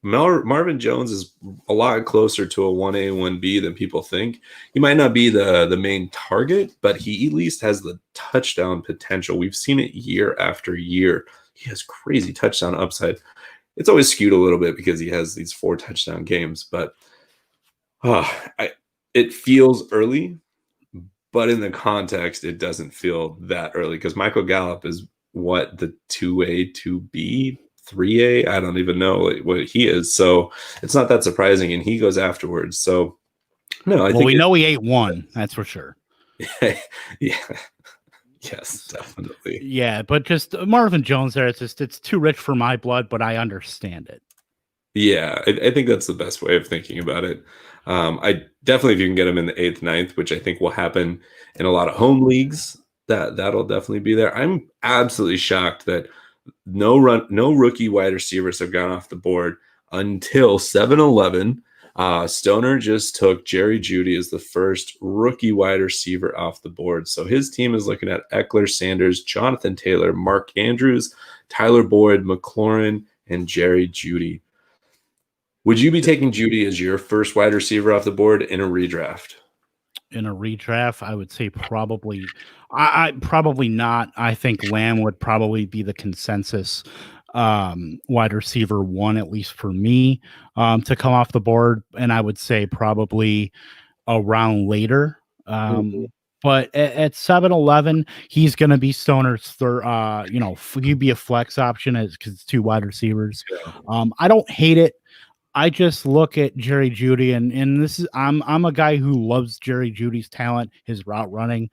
Marvin Jones is a lot closer to a 1A, 1B than people think. He might not be the main target, but he at least has the touchdown potential. We've seen it year after year. He has crazy touchdown upside. It's always skewed a little bit because he has these 4 touchdown games, but it feels early, but in the context, it doesn't feel that early because Michael Gallup is what, the 2A, 2B, 3A? I don't even know what he is. So it's not that surprising, and he goes afterwards. So no, I think we know he ate 1. That's for sure. Yeah. Yes, definitely. Yeah, but just Marvin Jones there, it's too rich for my blood, but I understand it. Yeah, I think that's the best way of thinking about it. I definitely, if you can get him in the 8th, 9th, which I think will happen in a lot of home leagues, that'll definitely be there. I'm absolutely shocked that no rookie wide receivers have gone off the board until 7-11. Stoner just took Jerry Jeudy as the first rookie wide receiver off the board. So his team is looking at Eckler, Sanders, Jonathan Taylor, Mark Andrews, Tyler Boyd, McLaurin, and Jerry Jeudy. Would you be taking Jeudy as your first wide receiver off the board in a redraft? In a redraft, I would say probably. I probably not. I think Lamb would probably be the consensus wide receiver 1, at least for me, to come off the board, and I would say probably a round later. But at 7-11, he's going to be Stoner's third. He'd be a flex option because it's 2 wide receivers. I don't hate it. I just look at Jerry Jeudy, and this is I'm a guy who loves Jerry Judy's talent, his route running.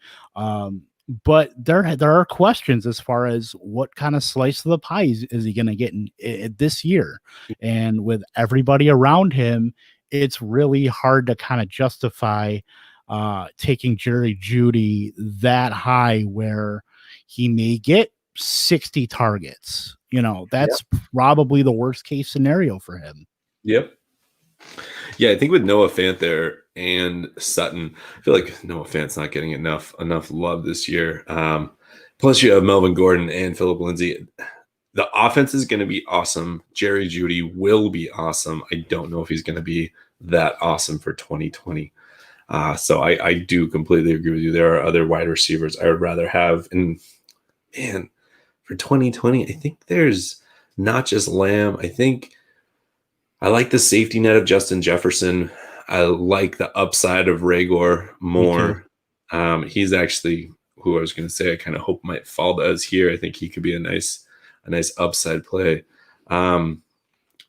But there are questions as far as what kind of slice of the pie is he going to get in this year, and with everybody around him, it's really hard to kind of justify taking Jerry Jeudy that high where he may get 60 targets. That's probably the worst case scenario for him. Yep. Yeah, I think with Noah Fant there and Sutton, I feel like Noah Fant's not getting enough love this year. Plus, you have Melvin Gordon and Philip Lindsay. The offense is going to be awesome. Jerry Jeudy will be awesome. I don't know if he's going to be that awesome for 2020. So I do completely agree with you. There are other wide receivers I would rather have. And man, for 2020, I think there's not just Lamb. I like the safety net of Justin Jefferson. I like the upside of Raygor more. He's actually who I was going to say I kind of hope might fall to us here. I think he could be a nice upside play.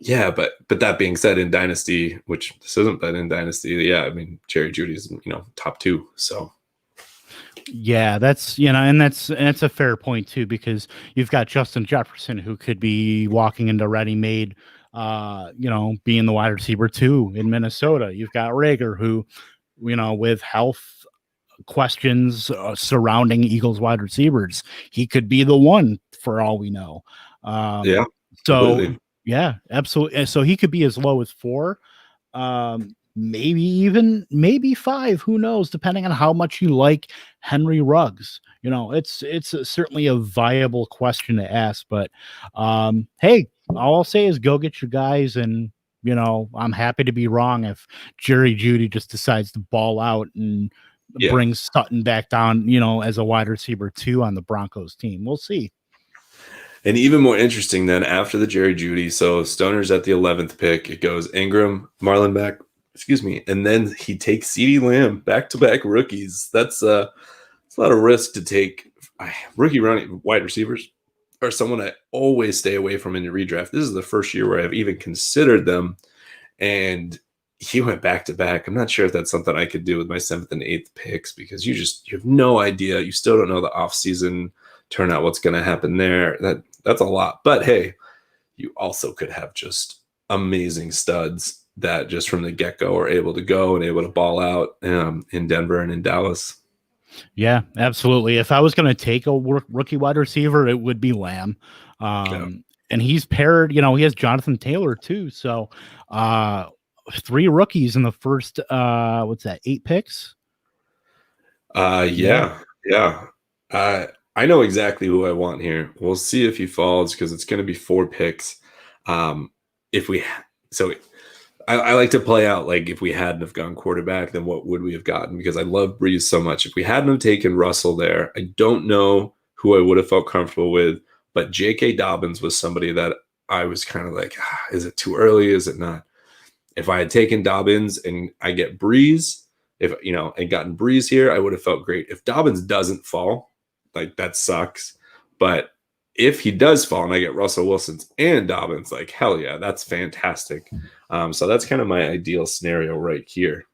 Yeah, but that being said, in Dynasty, which this isn't, but in Dynasty, yeah, I mean Jerry Jeudy's top 2. So yeah, that's and that's a fair point too, because you've got Justin Jefferson who could be walking into ready-made, being the wide receiver 2 in Minnesota. You've got Rager who, with health questions surrounding Eagles wide receivers, he could be the one for all we know. Yeah, so completely. yeah, absolutely. So he could be as low as 4, maybe 5. Who knows? Depending on how much you like Henry Ruggs. It's certainly a viable question to ask. But hey, all I'll say is go get your guys, and I'm happy to be wrong if Jerry Jeudy just decides to ball out and brings Sutton back down, as a wide receiver 2 on the Broncos team. We'll see. And even more interesting then, after the Jerry Jeudy, so Stoner's at the 11th pick. It goes Ingram, Marlon Mack, and then he takes CeeDee Lamb, back-to-back rookies. That's a lot of risk to take. Rookie running wide receivers are someone I always stay away from in the redraft. This is the first year where I've even considered them, and he went back-to-back. I'm not sure if that's something I could do with my 7th and 8th picks, because you have no idea. You still don't know the offseason turnout, what's going to happen there. That's a lot. But hey, you also could have just amazing studs that just from the get-go are able to go and able to ball out in Denver and in Dallas. Yeah, absolutely. If I was going to take a rookie wide receiver, it would be Lamb. And he's paired, he has Jonathan Taylor too. So 3 rookies in the first, 8 picks? Yeah. I know exactly who I want here. We'll see if he falls, because it's going to be 4 picks. I like to play out like if we hadn't have gone quarterback, then what would we have gotten? Because I love Breeze so much. If we hadn't have taken Russell there, I don't know who I would have felt comfortable with, but J.K. Dobbins was somebody that I was kind of like, is it too early? Is it not? If I had taken Dobbins and I get Breeze, and gotten Breeze here, I would have felt great. If Dobbins doesn't fall, like that sucks. But if he does fall and I get Russell Wilson's and Dobbins, like hell yeah, that's fantastic. So that's kind of my ideal scenario right here.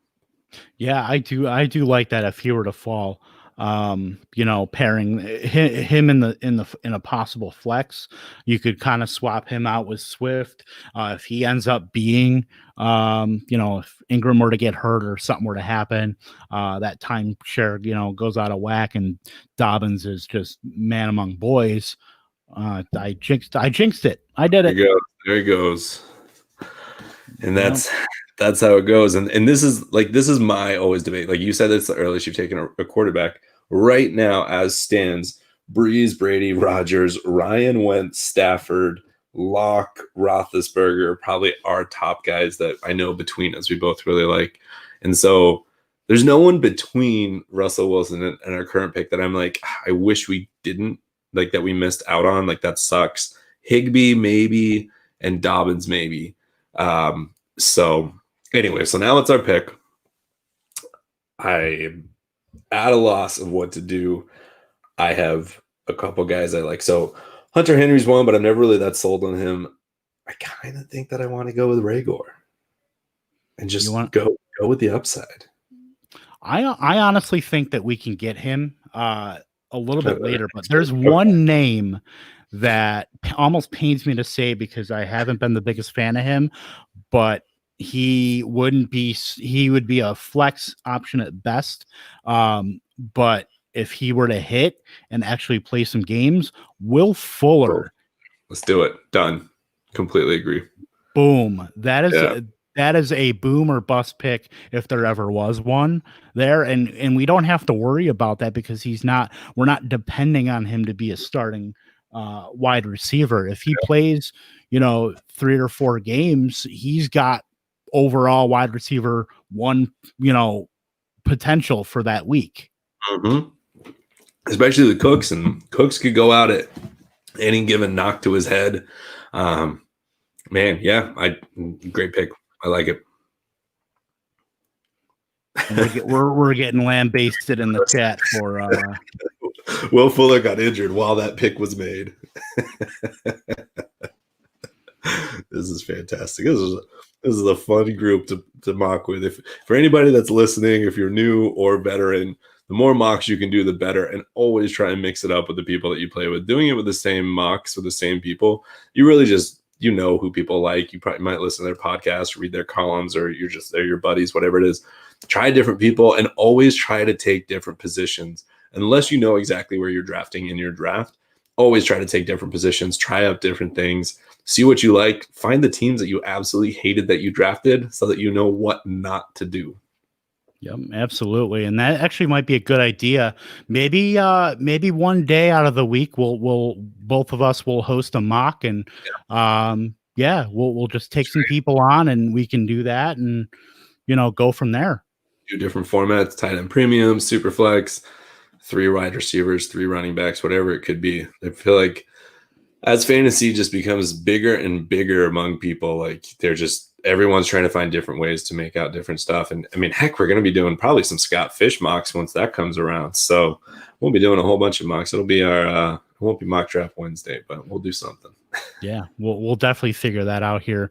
Yeah, I do like that if he were to fall. Pairing him in a possible flex, you could kind of swap him out with Swift. If he ends up being, if Ingram were to get hurt or something were to happen, that timeshare, goes out of whack and Dobbins is just man among boys. I jinxed it. I did it. There he goes. And that's how it goes. And this is my always debate. Like you said, it's the earliest you've taken a quarterback. Right now, as stands, Breeze, Brady, Rodgers, Ryan Wentz, Stafford, Locke, Roethlisberger, probably our top guys that I know between us we both really like. And so there's no one between Russell Wilson and our current pick that I'm like, I wish we didn't, like that we missed out on. Like that sucks. Higbee maybe, and Dobbins maybe. So anyway, so now it's our pick. I'm at a loss of what to do. I have a couple guys I like. So Hunter Henry's one, but I'm never really that sold on him. I kind of think that I want to go with Raygor and just go with the upside. I honestly think that we can get him a little bit later, but there's one name that almost pains me to say because I haven't been the biggest fan of him, but he would be a flex option at best. But if he were to hit and actually play some games, Will Fuller. Let's do it. Done. Completely agree. Boom. That that is a boom or bust pick if there ever was one there, and we don't have to worry about that because we're not depending on him to be a starting wide receiver. If he plays, 3 or 4 games, he's got overall wide receiver 1, potential for that week. Mm-hmm. Especially the Cooks, and Cooks could go out at any given knock to his head. Man, yeah, great pick. I like it. We're getting lambasted in the chat for Will Fuller got injured while that pick was made. This is fantastic. This is a fun group to mock with. If for anybody that's listening, if you're new or veteran, the more mocks you can do, the better. And always try and mix it up with the people that you play with. Doing it with the same mocks with the same people, you really just who people like. You probably might listen to their podcasts, read their columns, or they're your buddies, whatever it is. Try different people and always try to take different positions. Unless you know exactly where you're drafting in your draft, always try to take different positions, try out different things, see what you like, find the teams that you absolutely hated that you drafted so that you know what not to do. Yep, absolutely. And that actually might be a good idea. Maybe one day out of the week we'll both of us will host a mock, and we'll just take some people on and we can do that and go from there. Do different formats, tight end premium, super flex, 3 wide receivers, 3 running backs, whatever it could be. I feel like as fantasy just becomes bigger and bigger among people, like everyone's trying to find different ways to make out different stuff. And I mean, heck, we're going to be doing probably some Scott Fish mocks once that comes around. So we'll be doing a whole bunch of mocks. It'll be it won't be mock draft Wednesday, but we'll do something. Yeah, we'll definitely figure that out here.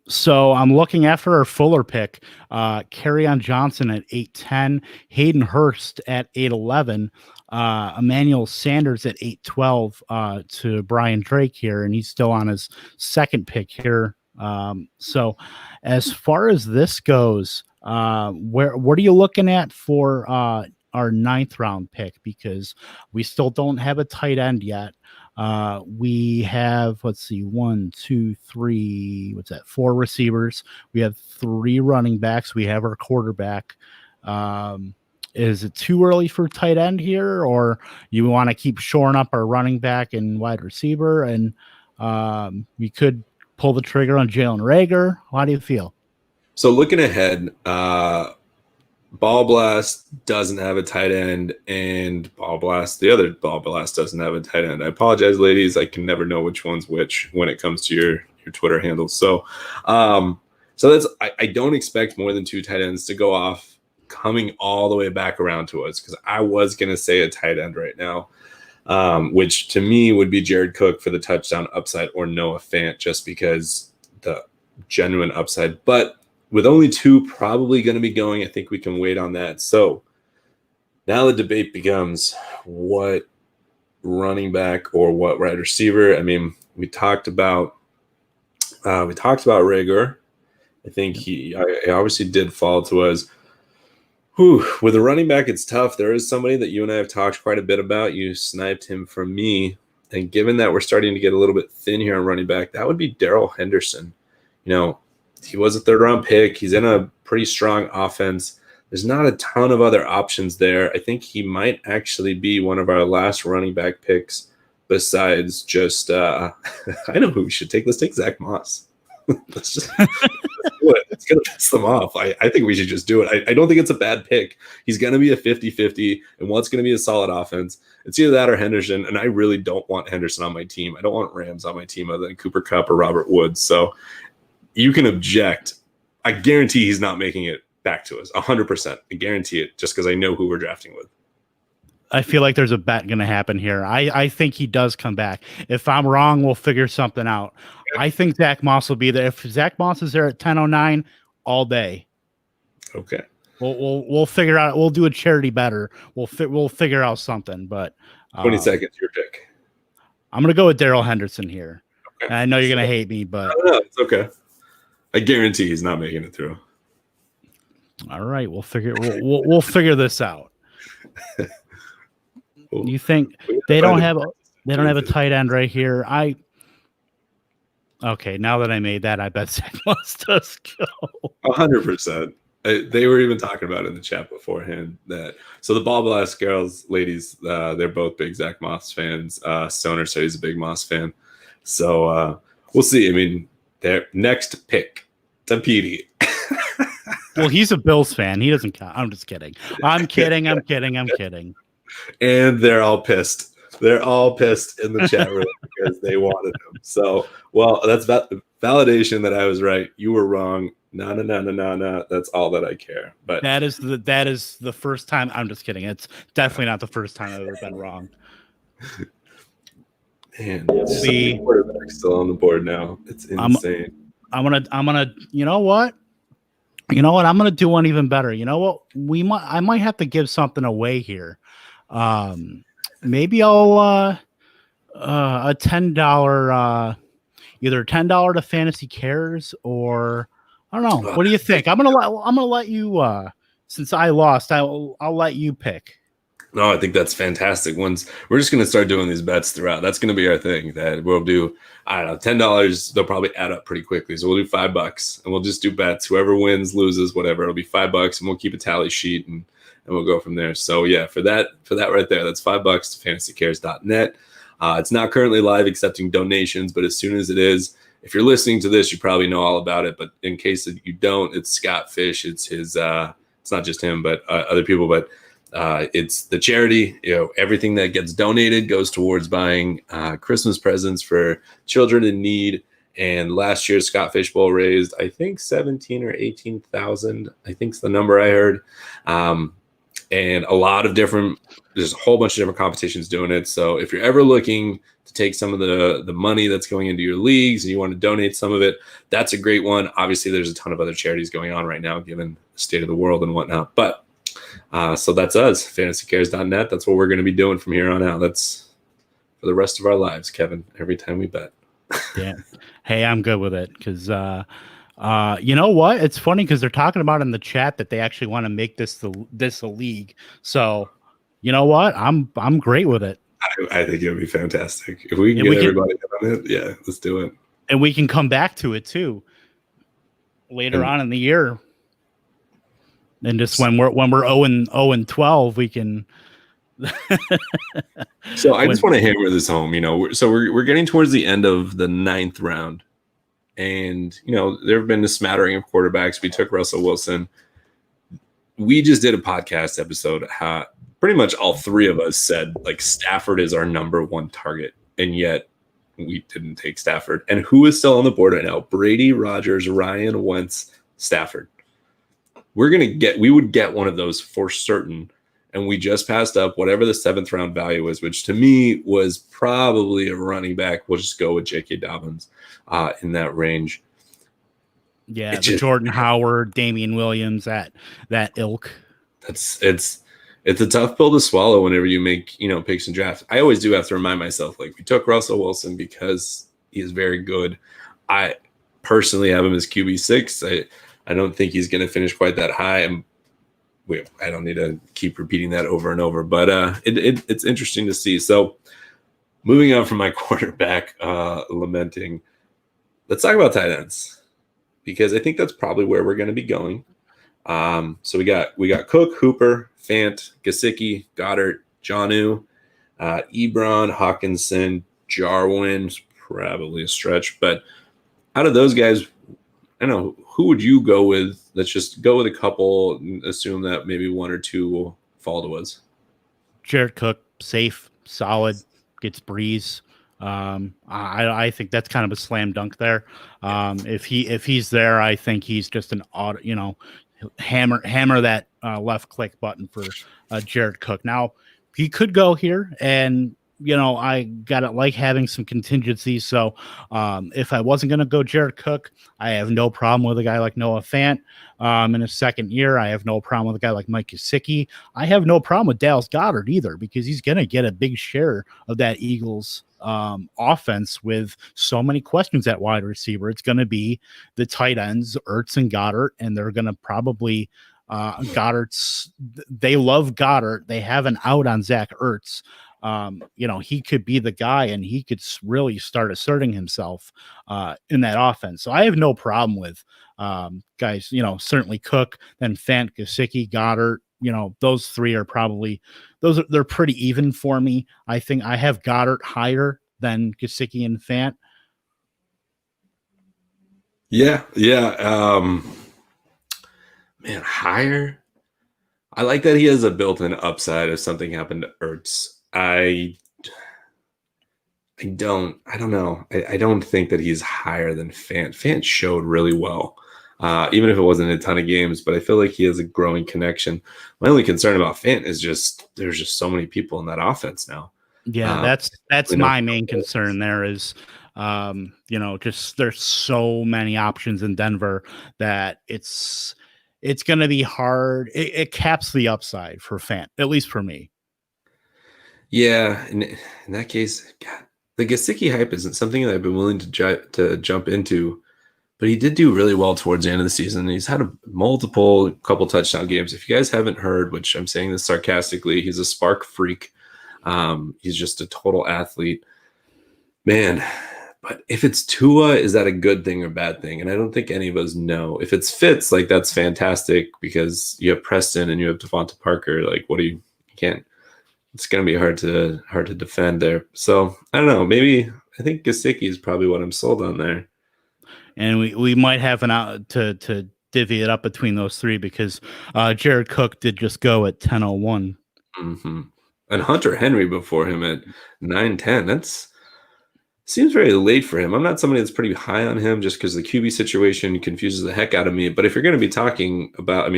So I'm looking after our Fuller pick, Kerryon Johnson at 8:10, Hayden Hurst at 8:11, Emmanuel Sanders at 8:12 to Brian Drake here, and he's still on his second pick here. So as far as this goes, what are you looking at for our 9th round pick? Because we still don't have a tight end yet. We have, 1, 2, 3, 4 receivers. We have 3 running backs. We have our quarterback. Is it too early for tight end here, or you want to keep shoring up our running back and wide receiver? And we could pull the trigger on Jalen Reagor. How do you feel? So looking ahead, Ball Blast doesn't have a tight end, and the other Ball Blast doesn't have a tight end. I apologize, ladies. I can never know which one's which when it comes to your Twitter handles. So that's I don't expect more than 2 tight ends to go off coming all the way back around to us, because I was going to say a tight end right now, which to me would be Jared Cook for the touchdown upside, or Noah Fant just because the genuine upside. But with only 2 probably going to be going, I think we can wait on that. So now the debate becomes what running back or what wide receiver. I mean, we talked about Reagor. I think he obviously did fall to us. With a running back, it's tough. There is somebody that you and I have talked quite a bit about. You sniped him from me. And given that we're starting to get a little bit thin here on running back, that would be Darrell Henderson. He was a 3rd round pick. He's in a pretty strong offense. There's not a ton of other options there. I think he might actually be one of our last running back picks besides just I know who we should take. Let's take Zach Moss. Let's do it. It's going to piss them off. I think we should just do it. I don't think it's a bad pick. He's going to be a 50-50, and what's going to be a solid offense. It's either that or Henderson, and I really don't want Henderson on my team. I don't want Rams on my team other than Cooper Kupp or Robert Woods. So you can object. I guarantee he's not making it back to us. 100%. I guarantee it, just because I know who we're drafting with. I feel like there's a bet going to happen here. I think he does come back. If I'm wrong, we'll figure something out. Okay. I think Zach Moss will be there. If Zach Moss is there at 10:09 all day. Okay. We'll figure out. We'll do a charity better. We'll figure out something. But 20 seconds, your pick. I'm going to go with Darrell Henderson here. Okay. I know you're going to hate me, but no, it's okay. I guarantee he's not making it through. All right, we'll figure this out. You think they don't have a tight end right here? I Okay, now that I made that, I bet Zach Moss does go. 100%. They were even talking about it in the chat beforehand that so the Ball Blast girls, ladies, they're both big Zach Moss fans. Stoner said he's a big Moss fan. So we'll see. I mean, their next pick, Tapiti. Well, he's a Bills fan. He doesn't count. I'm just kidding. I'm kidding. And they're all pissed. They're all pissed in the chat room because they wanted him. So, well, that's validation that I was right. You were wrong. No. That's all that I care. But that is the first time. I'm just kidding. It's definitely not the first time I've ever been wrong. Man, see, quarterback's still on the board now. It's insane. I'm gonna. You know what? I'm gonna do one even better. You know what? I might have to give something away here. Maybe I'll a $10 either $10 to Fantasy Cares or I don't know. What do you think? I'm gonna let you since I lost, I'll let you pick. No, I think that's fantastic. We're just gonna start doing these bets throughout. That's gonna be our thing. That we'll do. I don't know, $10. They'll probably add up pretty quickly. So we'll do $5 and we'll just do bets. Whoever wins, loses, whatever. It'll be $5 and we'll keep a tally sheet and we'll go from there. So yeah, for that right there, that's $5 to fantasycares.net. It's not currently live accepting donations, but as soon as it is, if you're listening to this, you probably know all about it. But in case that you don't, it's Scott Fish. It's his. It's not just him, but other people. But it's the charity. Everything that gets donated goes towards buying Christmas presents for children in need. And last year, Scott Fish Bowl raised, I think, 17 or 18,000. I think's the number I heard. And a lot of there's a whole bunch of different competitions doing it. So if you're ever looking to take some of the money that's going into your leagues and you want to donate some of it, that's a great one. Obviously, there's a ton of other charities going on right now, given the state of the world and whatnot. But so that's us, fantasycares.net. That's what we're going to be doing from here on out. That's for the rest of our lives, Kevin, every time we bet. Yeah. Hey, I'm good with it because you know what? It's funny because they're talking about in the chat that they actually want to make this a league. So you know what? I'm great with it. I think it would be fantastic if we can get everybody on it. Yeah, let's do it. And we can come back to it too later on in the year. And just when we're 0-12, we can. So I just want to hammer this home. We're getting towards the end of the 9th round. And, there have been a smattering of quarterbacks. We took Russell Wilson. We just did a podcast episode. Pretty much all three of us said, Stafford is our number one target. And yet we didn't take Stafford. And who is still on the board right now? Brady, Rodgers, Ryan, Wentz, Stafford. We would get one of those for certain. And we just passed up whatever the 7th round value was, which to me was probably a running back. We'll just go with J.K. Dobbins in that range. Yeah, Jordan Howard, Damian Williams, that ilk. It's a tough pill to swallow whenever you make picks and drafts. I always do have to remind myself, we took Russell Wilson because he is very good. I personally have him as QB6. I don't think he's going to finish quite that high. I don't need to keep repeating that over and over, but it's interesting to see. So moving on from my quarterback lamenting, let's talk about tight ends because I think that's probably where we're going to be going. So we got Cook, Hooper, Fant, Gesicki, Goddard, Jonnu, Ebron, Hawkinson, Jarwin's probably a stretch, but out of those guys, I don't know, who would you go with? Let's just go with a couple and assume that maybe one or two will fall to us. Jared Cook, safe, solid, gets Breeze. I think that's kind of a slam dunk there. If he's there, I think he's just an auto, hammer that left click button for Jared Cook. Now he could go here and I got it like having some contingencies. So if I wasn't going to go Jared Cook, I have no problem with a guy like Noah Fant in his second year. I have no problem with a guy like Mike Gesicki. I have no problem with Dallas Goedert either because he's going to get a big share of that Eagles offense with so many questions at wide receiver. It's going to be the tight ends, Ertz and Goddard, and they're going to probably they love Goddard. They have an out on Zach Ertz. he could be the guy, and he could really start asserting himself in that offense. So I have no problem with guys, certainly Cook, then Fant, Gesicki, Goddard. Those three are probably they're pretty even for me. I think I have Goddard higher than Gesicki and Fant. Yeah. Man, higher. I like that he has a built-in upside if something happened to Ertz. I don't know. I don't think that he's higher than Fant. Fant showed really well, even if it wasn't a ton of games, but I feel like he has a growing connection. My only concern about Fant is there's just so many people in that offense now. Yeah, that's my main concern there is, just there's so many options in Denver that it's going to be hard. It caps the upside for Fant, at least for me. Yeah, in that case, God, the Gesicki hype isn't something that I've been willing to jump into, but he did do really well towards the end of the season. He's had a couple touchdown games. If you guys haven't heard, which I'm saying this sarcastically, he's a spark freak. He's just a total athlete, man. But if it's Tua, is that a good thing or bad thing? And I don't think any of us know. If it's Fitz, like that's fantastic because you have Preston and you have Devonta Parker. Like, you can't. It's going to be hard to defend there. So I don't know. Maybe I think Gesicki is probably what I'm sold on there. And we might have an out to divvy it up between those three because Jared Cook did just go at 10:01. Mm-hmm. And Hunter Henry before him at 9:10. That seems very late for him. I'm not somebody that's pretty high on him just because the QB situation confuses the heck out of me. But if you're going to be talking about,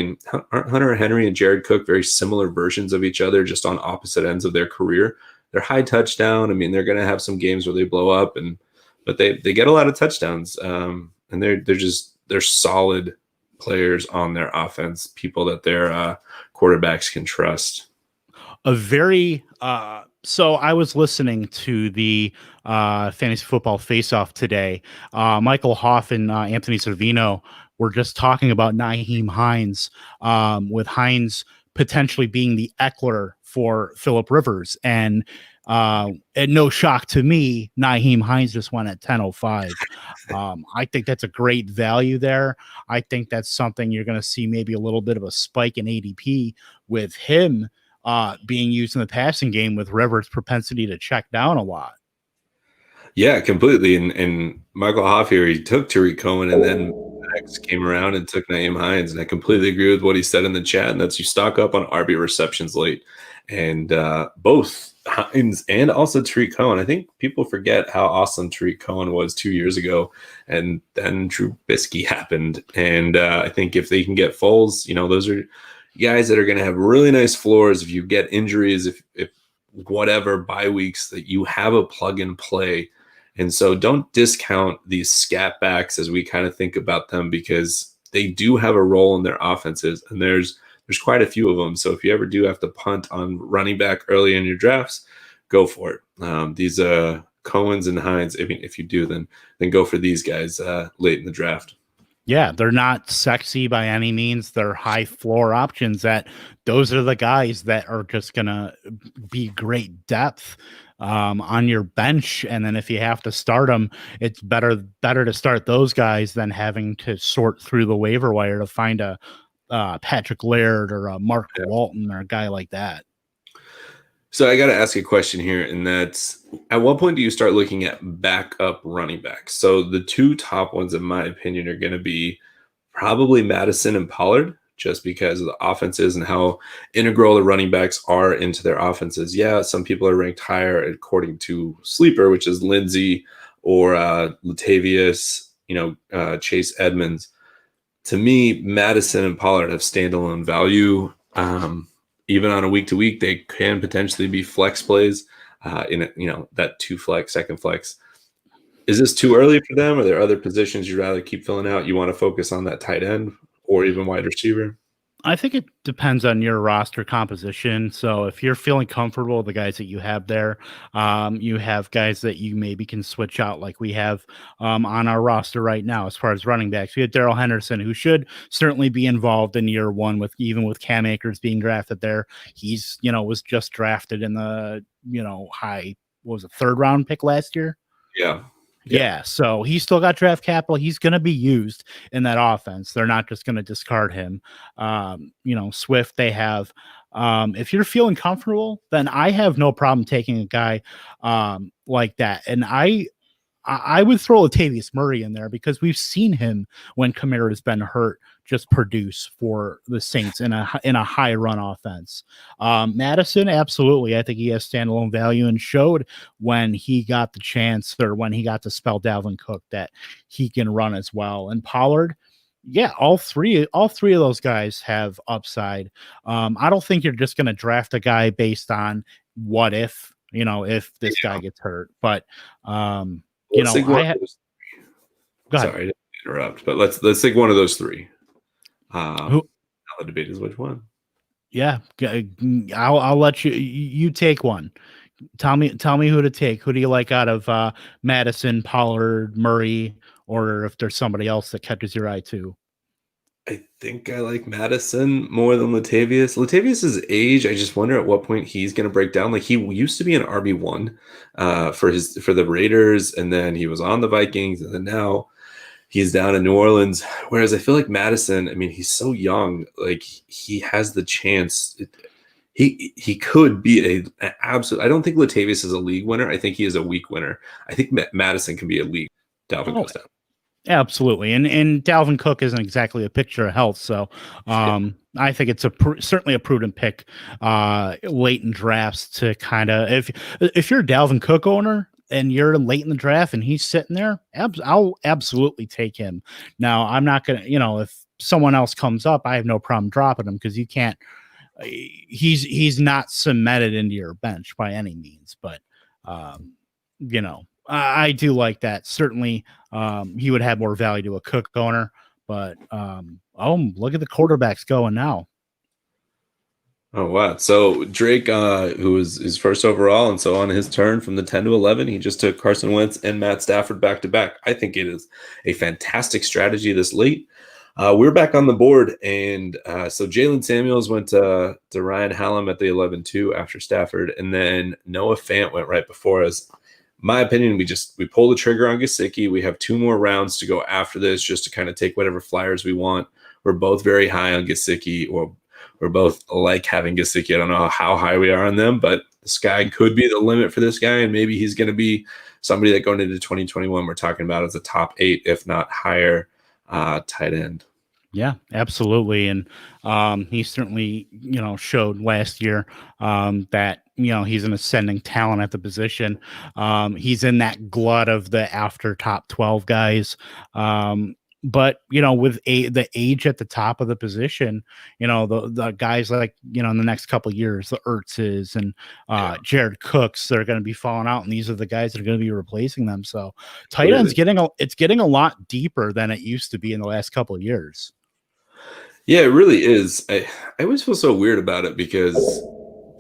aren't Hunter Henry and Jared Cook very similar versions of each other, just on opposite ends of their career? They're high touchdown. They're going to have some games where they blow up, but they get a lot of touchdowns. And they're solid players on their offense, people that their quarterbacks can trust. So I was listening to the Fantasy Football Face-Off today. Michael Hoff and Anthony Servino were just talking about Nyheim Hines, with Hines potentially being the Eckler for Phillip Rivers. And no shock to me, Nyheim Hines just went at 10:05. I think that's a great value there. I think that's something you're going to see maybe a little bit of a spike in ADP with him being used in the passing game with Rivers' propensity to check down a lot. Yeah, completely. And Michael Hoff here, he took Tariq Cohen and then Max came around and took Nyheim Hines. And I completely agree with what he said in the chat. And that's you stock up on RB receptions late. And both Hines and also Tariq Cohen. I think people forget how awesome Tariq Cohen was 2 years ago. And then Trubisky happened. And I think if they can get Foles, those are guys that are going to have really nice floors. If you get injuries, if whatever bye weeks, that you have a plug and play. And so don't discount these scat backs as we kind of think about them, because they do have a role in their offenses, and there's quite a few of them. So if you ever do have to punt on running back early in your drafts, go for it. These Cohens and Hines, if you do, then go for these guys late in the draft. Yeah, they're not sexy by any means. They're high floor options. Those are the guys that are just going to be great depth on your bench. And then if you have to start them, it's better to start those guys than having to sort through the waiver wire to find a Patrick Laird or a Mark Walton or a guy like that. So I got to ask a question here, and that's, at what point do you start looking at backup running backs? So the two top ones, in my opinion, are going to be probably Madison and Pollard, just because of the offenses and how integral the running backs are into their offenses. Yeah, some people are ranked higher according to Sleeper, which is Lindsey or Latavius, Chase Edmonds. To me, Madison and Pollard have standalone value. Even on a week-to-week, they can potentially be flex plays in that two flex, second flex. Is this too early for them? Are there other positions you'd rather keep filling out? You want to focus on that tight end or even wide receiver? I think it depends on your roster composition. So if you're feeling comfortable with the guys that you have there, you have guys that you maybe can switch out, like we have on our roster right now. As far as running backs, we have Darrell Henderson, who should certainly be involved in year one, with even with Cam Akers being drafted there. He's was just drafted in the high, what was it, third round pick last year. Yeah, so he's still got draft capital. He's going to be used in that offense. They're not just going to discard him. Swift, they have. If you're feeling comfortable, then I have no problem taking a guy like that. And I would throw Latavius Murray in there, because we've seen him when Kamara has been hurt just produce for the Saints in a high run offense. Madison, absolutely. I think he has standalone value, and showed when he got the chance, or when he got to spell Dalvin Cook, that he can run as well. And Pollard, yeah, all three of those guys have upside. I don't think you're just going to draft a guy based on what if this guy gets hurt, but go ahead. Sorry to interrupt, but let's take one of those three. Now the debate is which one. Yeah, I'll let you take one. Tell me who to take. Who do you like out of Madison, Pollard, Murray, or if there's somebody else that catches your eye too? I think I like Madison more than Latavius. Latavius's age, I just wonder at what point he's going to break down. Like, he used to be an RB1 for the Raiders, and then he was on the Vikings, and then now he's down in New Orleans. Whereas I feel like Madison, I mean, he's so young. Like, he has the chance. He could be an absolute. I don't think Latavius is a league winner. I think he is a week winner. I think Madison can be a league. Dalvin goes down. Absolutely, and Dalvin Cook isn't exactly a picture of health, so I think it's certainly a prudent pick late in drafts to kind of, if you're a Dalvin Cook owner and you're late in the draft and he's sitting there, I'll absolutely take him. Now, I'm not gonna, if someone else comes up, I have no problem dropping him, because you can't. He's not cemented into your bench by any means, but I do like that. Certainly, he would have more value to a Cook owner, but look at the quarterbacks going now. Oh, wow. So Drake, who was his first overall, and so on his turn from the 10 to 11, he just took Carson Wentz and Matt Stafford back to back. I think it is a fantastic strategy this late. We're back on the board, and so Jalen Samuels went to Ryan Hallam at the 11-2 after Stafford, and then Noah Fant went right before us. My opinion, we pull the trigger on Gesicki. We have 2 more rounds to go after this, just to kind of take whatever flyers we want. We're both very high on Gesicki, or we're both like having Gesicki. I don't know how high we are on them, but the sky could be the limit for this guy, and maybe he's going to be somebody that going into 2021 we're talking about as a top 8, if not higher, tight end. Yeah, absolutely. And he certainly, showed last year that, he's an ascending talent at the position. He's in that glut of the after top 12 guys. But, with the age at the top of the position, the guys like, in the next couple of years, the Ertzes and Jared Cooks, they're going to be falling out. And these are the guys that are going to be replacing them. So tight end's getting a lot deeper than it used to be in the last couple of years. Yeah, it really is. I always feel so weird about it, because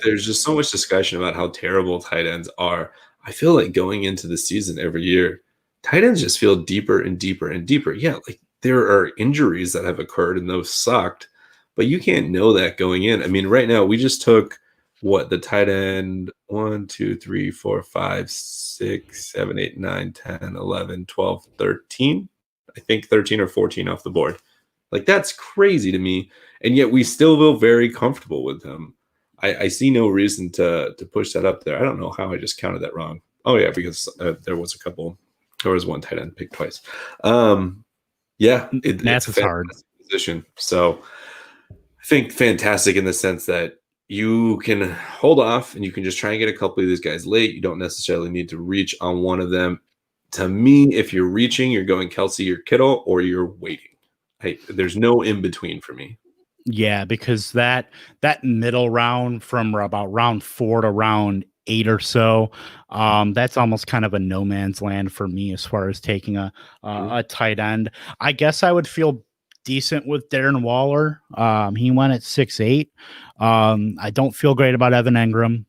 there's just so much discussion about how terrible tight ends are. I feel like going into the season every year, tight ends just feel deeper and deeper and deeper. Yeah, like there are injuries that have occurred and those sucked, but you can't know that going in. I mean, right now we just took the tight end 1, 2, 3, 4, 5, 6, 7, 8, 9, 10, 11, 12, 13. I think 13 or 14 off the board. Like, that's crazy to me. And yet we still feel very comfortable with him. I see no reason to push that up there. I don't know how I just counted that wrong. Oh, yeah, because there was one tight end picked twice. It's a hard position. So I think fantastic in the sense that you can hold off and you can just try and get a couple of these guys late. You don't necessarily need to reach on one of them. To me, if you're reaching, you're going Kelsey or Kittle, or you're waiting. There's no in between for me. Yeah, because that middle round from about round 4 to round 8 or so, that's almost kind of a no man's land for me as far as taking a tight end. I guess I would feel decent with Darren Waller. He went at 6'8". I don't feel great about Evan Engram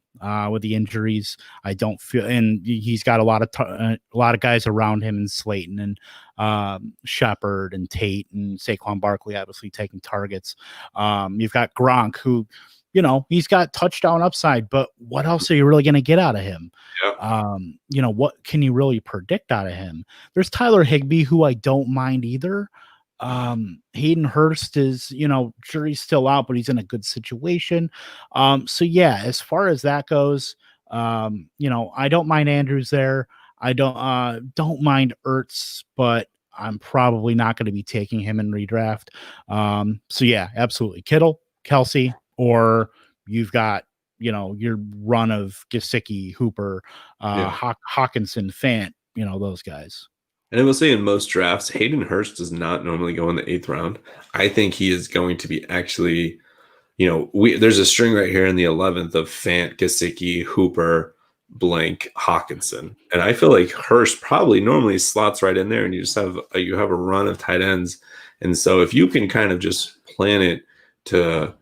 with the injuries. I don't feel, and he's got a lot of guys around him, and Slayton and Shepard and Tate and Saquon Barkley obviously taking targets. You've got Gronk, who, he's got touchdown upside, but what else are you really going to get out of him? Yeah. What can you really predict out of him? There's Tyler Higbee, who I don't mind either. Hayden Hurst is, jury's still out, but he's in a good situation. So yeah, as far as that goes, I don't mind Andrews there. I don't mind Ertz, but I'm probably not going to be taking him in redraft. So yeah, absolutely. Kittle, Kelsey, or you've got, your run of Gesicki, Hooper, Hawkinson, Fant, those guys. And I will say in most drafts, Hayden Hurst does not normally go in the 8th round. I think he is going to be actually, there's a string right here in the 11th of Fant, Gesicki, Hooper, blank, Hawkinson. And I feel like Hurst probably normally slots right in there, and you just have a run of tight ends. And so if you can kind of just plan it to,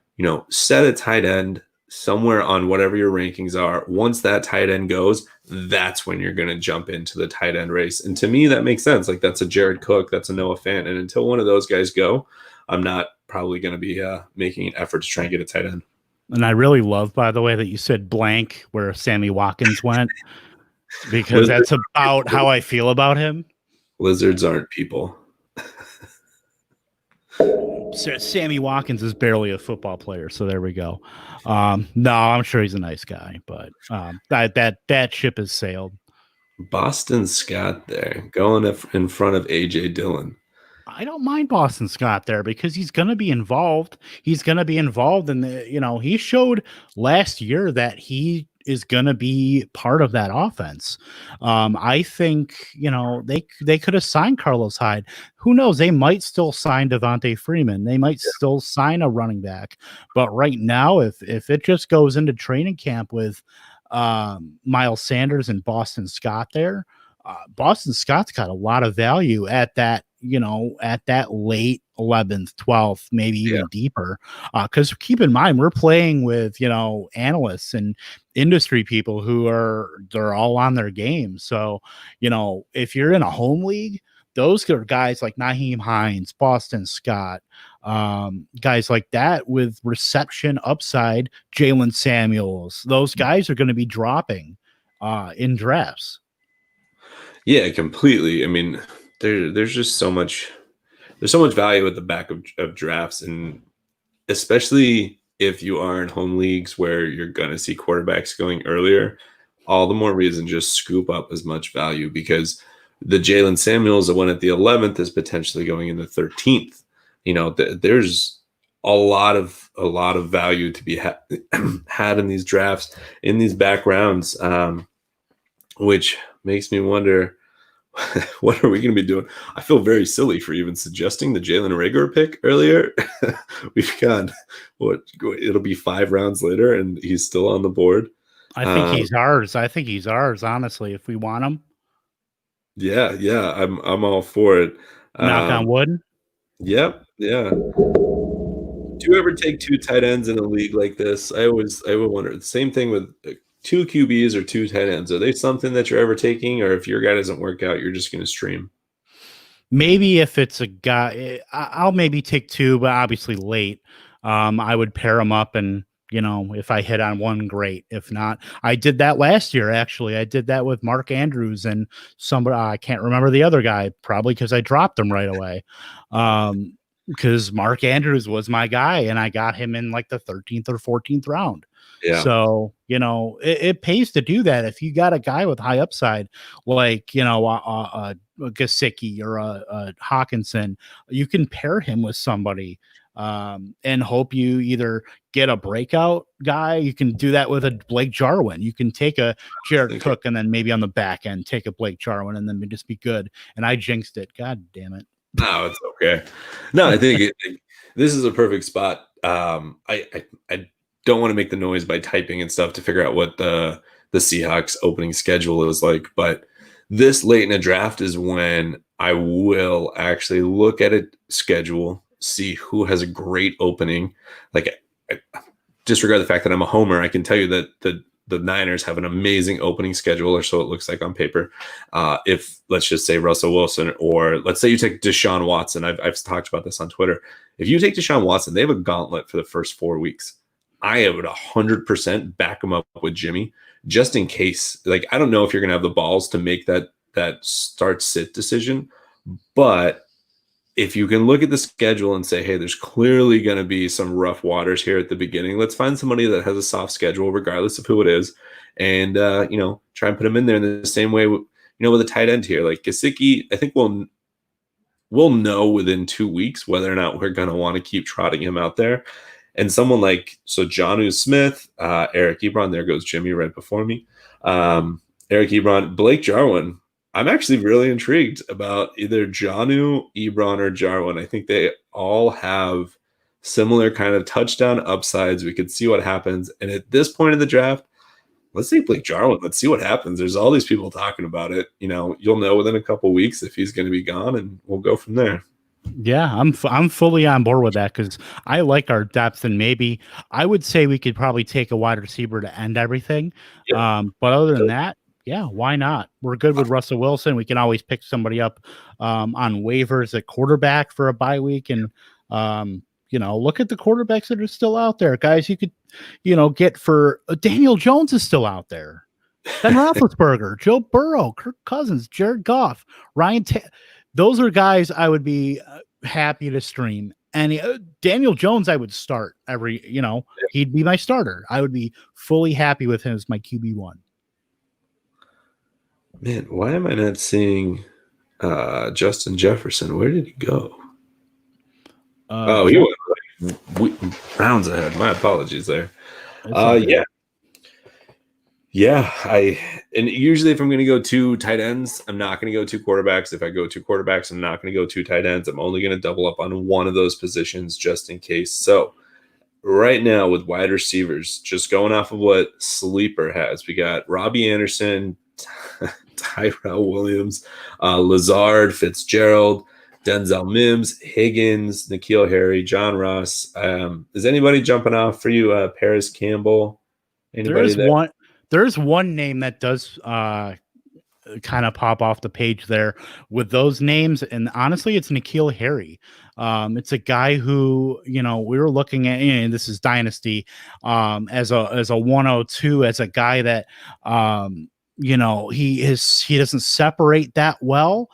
set a tight end somewhere on whatever your rankings are, once that tight end goes, that's when you're going to jump into the tight end race. And to me, that makes sense. Like, that's a Jared Cook, that's a Noah Fant. And until one of those guys go, I'm not probably going to be making an effort to try and get a tight end. And I really love, by the way, that you said blank where Sammy Watkins went, because that's about how I feel about him. Lizards aren't people. Sammy Watkins is barely a football player, so there we go. No, I'm sure he's a nice guy, but that ship has sailed. Boston Scott there, going in front of AJ Dillon. I don't mind Boston Scott there because he's going to be involved. He's going to be involved in the, he showed last year that he is going to be part of that offense. I think, they could have signed Carlos Hyde. Who knows? They might still sign Devontae Freeman. They might still sign a running back. But right now, if it just goes into training camp with Miles Sanders and Boston Scott there, Boston Scott's got a lot of value at that, at that late 11th, 12th, maybe even deeper. Because keep in mind, we're playing with, analysts and industry people they're all on their game. So, if you're in a home league, those are guys like Nyheim Hines, Boston Scott, guys like that with reception upside, Jalen Samuels, those guys are going to be dropping in drafts. Yeah, completely. I mean, there's just so much value at the back of drafts, and especially if you are in home leagues where you're going to see quarterbacks going earlier, all the more reason just scoop up as much value, because the Jalen Samuels that went at the 11th is potentially going in the 13th. There's a lot of value to be had in these drafts, in these back rounds, which makes me wonder, what are we going to be doing? I feel very silly for even suggesting the Jalen Reagor pick earlier. We've got it'll be 5 rounds later, and he's still on the board. I think he's ours. Honestly, if we want him. Yeah, I'm all for it. Knock on wood. Yep. Yeah. Do you ever take 2 tight ends in a league like this? I would wonder. The same thing with 2 QBs or 2 tight ends. Are they something that you're ever taking, or if your guy doesn't work out, you're just going to stream? Maybe if it's a guy, I'll maybe take 2, but obviously late. I would pair them up, and if I hit on one, great. If not, I did that last year. Actually, I did that with Mark Andrews and somebody. I can't remember the other guy, probably because I dropped him right away. Because Mark Andrews was my guy, and I got him in like the 13th or 14th round. Yeah. So, it pays to do that. If you got a guy with high upside, like, a Gesicki or a Hawkinson, you can pair him with somebody and hope you either get a breakout guy. You can do that with a Blake Jarwin. You can take a Jared Cook and then maybe on the back end, take a Blake Jarwin and then just be good. And I jinxed it. God damn it. No, it's okay. No, I think this is a perfect spot. I don't want to make the noise by typing and stuff to figure out what the Seahawks opening schedule is like, but this late in a draft is when I will actually look at a schedule see who has a great opening. Like, I disregard the fact that I'm a homer. I can tell you that the Niners have an amazing opening schedule, or so it looks like on paper. If let's just say Russell Wilson, or let's say you take Deshaun Watson. I've talked about this on Twitter. If you take Deshaun Watson, they have a gauntlet for the first 4 weeks. I would 100% back him up with Jimmy, just in case. Like, I don't know if you're going to have the balls to make that start sit decision, but if you can look at the schedule and say, hey, there's clearly going to be some rough waters here at the beginning, let's find somebody that has a soft schedule, regardless of who it is, and try and put them in there in the same way, with a tight end here. Like Gesicki, I think we'll know within 2 weeks whether or not we're going to want to keep trotting him out there. And someone like, so Jonnu Smith, Eric Ebron, there goes Jimmy right before me. Eric Ebron, Blake Jarwin. I'm actually really intrigued about either Jonnu, Ebron, or Jarwin. I think they all have similar kind of touchdown upsides. We could see what happens. And at this point in the draft, let's take Blake Jarwin. Let's see what happens. There's all these people talking about it. You'll know within a couple weeks if he's going to be gone, and we'll go from there. Yeah, I'm fully on board with that because I like our depth, and maybe I would say we could probably take a wide receiver to end everything. Yeah. But other than that, yeah, why not? We're good with Russell Wilson. We can always pick somebody up on waivers at quarterback for a bye week, and look at the quarterbacks that are still out there, guys. You could, get for Daniel Jones is still out there, Ben Roethlisberger, Joe Burrow, Kirk Cousins, Jared Goff, Ryan. Those are guys I would be happy to stream. And Daniel Jones, I would start every. He'd be my starter. I would be fully happy with him as my QB1. Man, why am I not seeing Justin Jefferson? Where did he go? He went rounds ahead. My apologies there. Yeah. And usually if I'm going to go 2 tight ends, I'm not going to go 2 quarterbacks. If I go 2 quarterbacks, I'm not going to go 2 tight ends. I'm only going to double up on one of those positions just in case. So right now with wide receivers, just going off of what Sleeper has, we got Robbie Anderson, Tyrell Williams, Lazard, Fitzgerald, Denzel Mims, Higgins, N'Keal Harry, John Ross. Is anybody jumping off for you? Paris Campbell? Anybody There's one name that does kind of pop off the page there with those names, and honestly, it's N'Keal Harry. It's a guy who we were looking at, and this is Dynasty, as a 102, as a guy that he doesn't separate that well,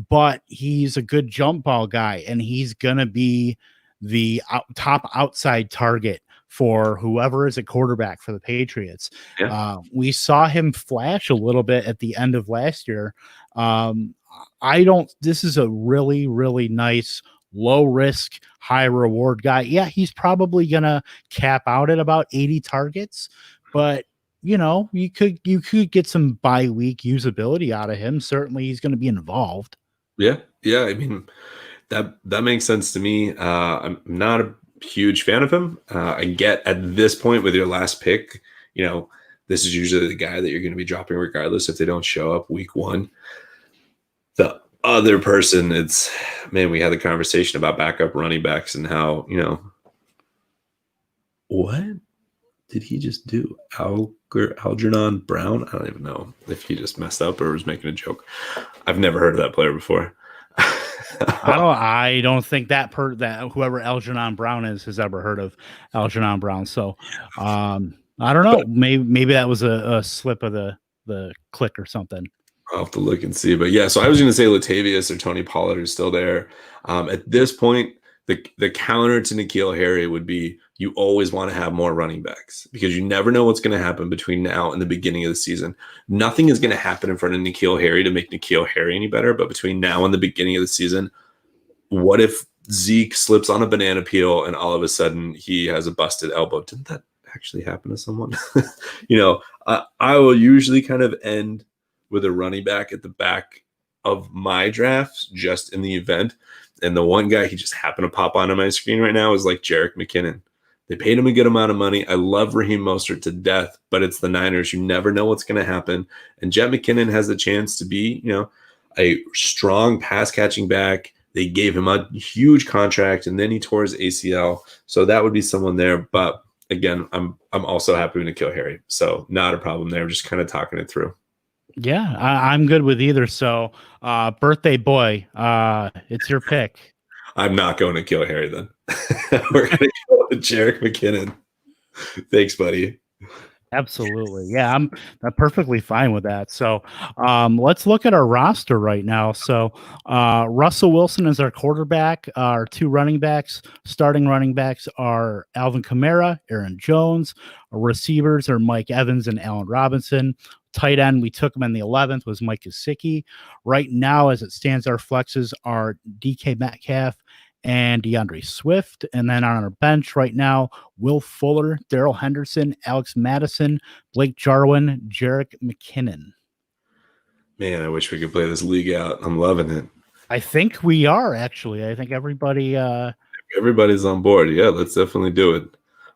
but he's a good jump ball guy, and he's gonna be the top outside target for whoever is a quarterback for the Patriots. Yeah. We saw him flash a little bit at the end of last year. This is a really, really nice, low risk, high reward guy. Yeah, he's probably gonna cap out at about 80 targets, but you could get some bye week usability out of him. Certainly he's going to be involved. Yeah. I mean, that makes sense to me. I'm not a huge fan of him. I get at this point with your last pick, this is usually the guy that you're going to be dropping regardless if they don't show up week 1. The other person, we had the conversation about backup running backs and how, what did he just do? Algernon Brown? I don't even know if he just messed up or was making a joke. I've never heard of that player before. I don't think that whoever Algernon Brown has ever heard of Algernon Brown. So I don't know. Maybe that was a slip of the click or something. I'll have to look and see. But yeah, so I was going to say Latavius or Tony Pollard is still there. At this point, the counter to N'Keal Harry would be you always want to have more running backs because you never know what's going to happen between now and the beginning of the season. Nothing is going to happen in front of N'Keal Harry to make N'Keal Harry any better. But between now and the beginning of the season, what if Zeke slips on a banana peel and all of a sudden he has a busted elbow? Didn't that actually happen to someone? I will usually kind of end with a running back at the back of my drafts just in the event. And the one guy he just happened to pop onto my screen right now is like Jerick McKinnon. They paid him a good amount of money. I love Raheem Mostert to death, but it's the Niners. You never know what's going to happen. And Jet McKinnon has the chance to be, a strong pass catching back, They gave him a huge contract, and then he tore his ACL. So that would be someone there. But again, I'm also happy with N'Keal Harry. So not a problem there. Just kind of talking it through. Yeah, I'm good with either. So, birthday boy, it's your pick. I'm not going to N'Keal Harry then. We're going to go with Jerick McKinnon. Thanks, buddy. Absolutely. Yeah, I'm perfectly fine with that. So let's look at our roster right now. So Russell Wilson is our quarterback. Our two running backs, starting running backs are Alvin Kamara, Aaron Jones. Our receivers are Mike Evans and Allen Robinson. Tight end, we took him in the 11th, was Mike Gesicki. Right now, as it stands, our flexes are DK Metcalf and DeAndre Swift. And then on our bench right now, Will Fuller, Darrell Henderson, Alex Madison, Blake Jarwin, Jerick McKinnon. Man, I wish we could play this league out. I'm loving it. I think we are, actually. I think everybody's on board. Yeah, let's definitely do it.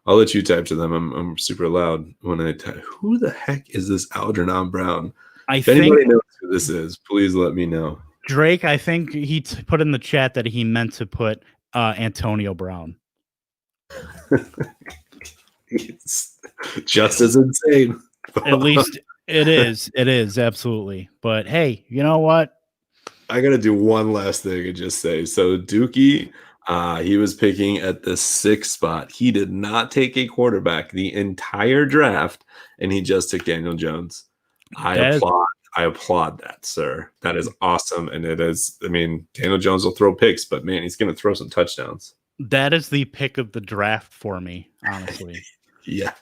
I'll let you type to them. I'm super loud when I type. Who the heck is this Algernon Brown? If anybody knows who this is, please let me know. Drake, I think he put in the chat that he meant to put Antonio Brown. It's just as insane. At least it is. It is, absolutely. But hey, you know what? I got to do one last thing and just say, so Dookie, he was picking at the 6th spot. He did not take a quarterback the entire draft, and he just took Daniel Jones. I applaud that, sir. That is awesome. And it is, I mean, Daniel Jones will throw picks, but man, he's going to throw some touchdowns. That is the pick of the draft for me, honestly. Yeah,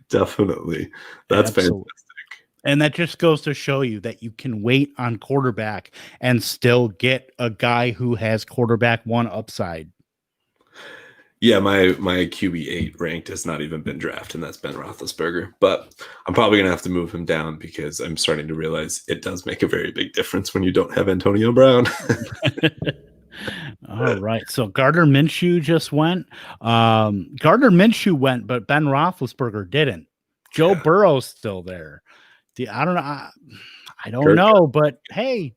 definitely. That's fantastic. And that just goes to show you that you can wait on quarterback and still get a guy who has quarterback one upside. Yeah, my QB8 ranked has not even been drafted, and that's Ben Roethlisberger. But I'm probably going to have to move him down because I'm starting to realize it does make a very big difference when you don't have Antonio Brown. All right. So Gardner Minshew just went. Gardner Minshew went, but Ben Roethlisberger didn't. Joe Burrow's still there. I don't know. I don't know, but hey.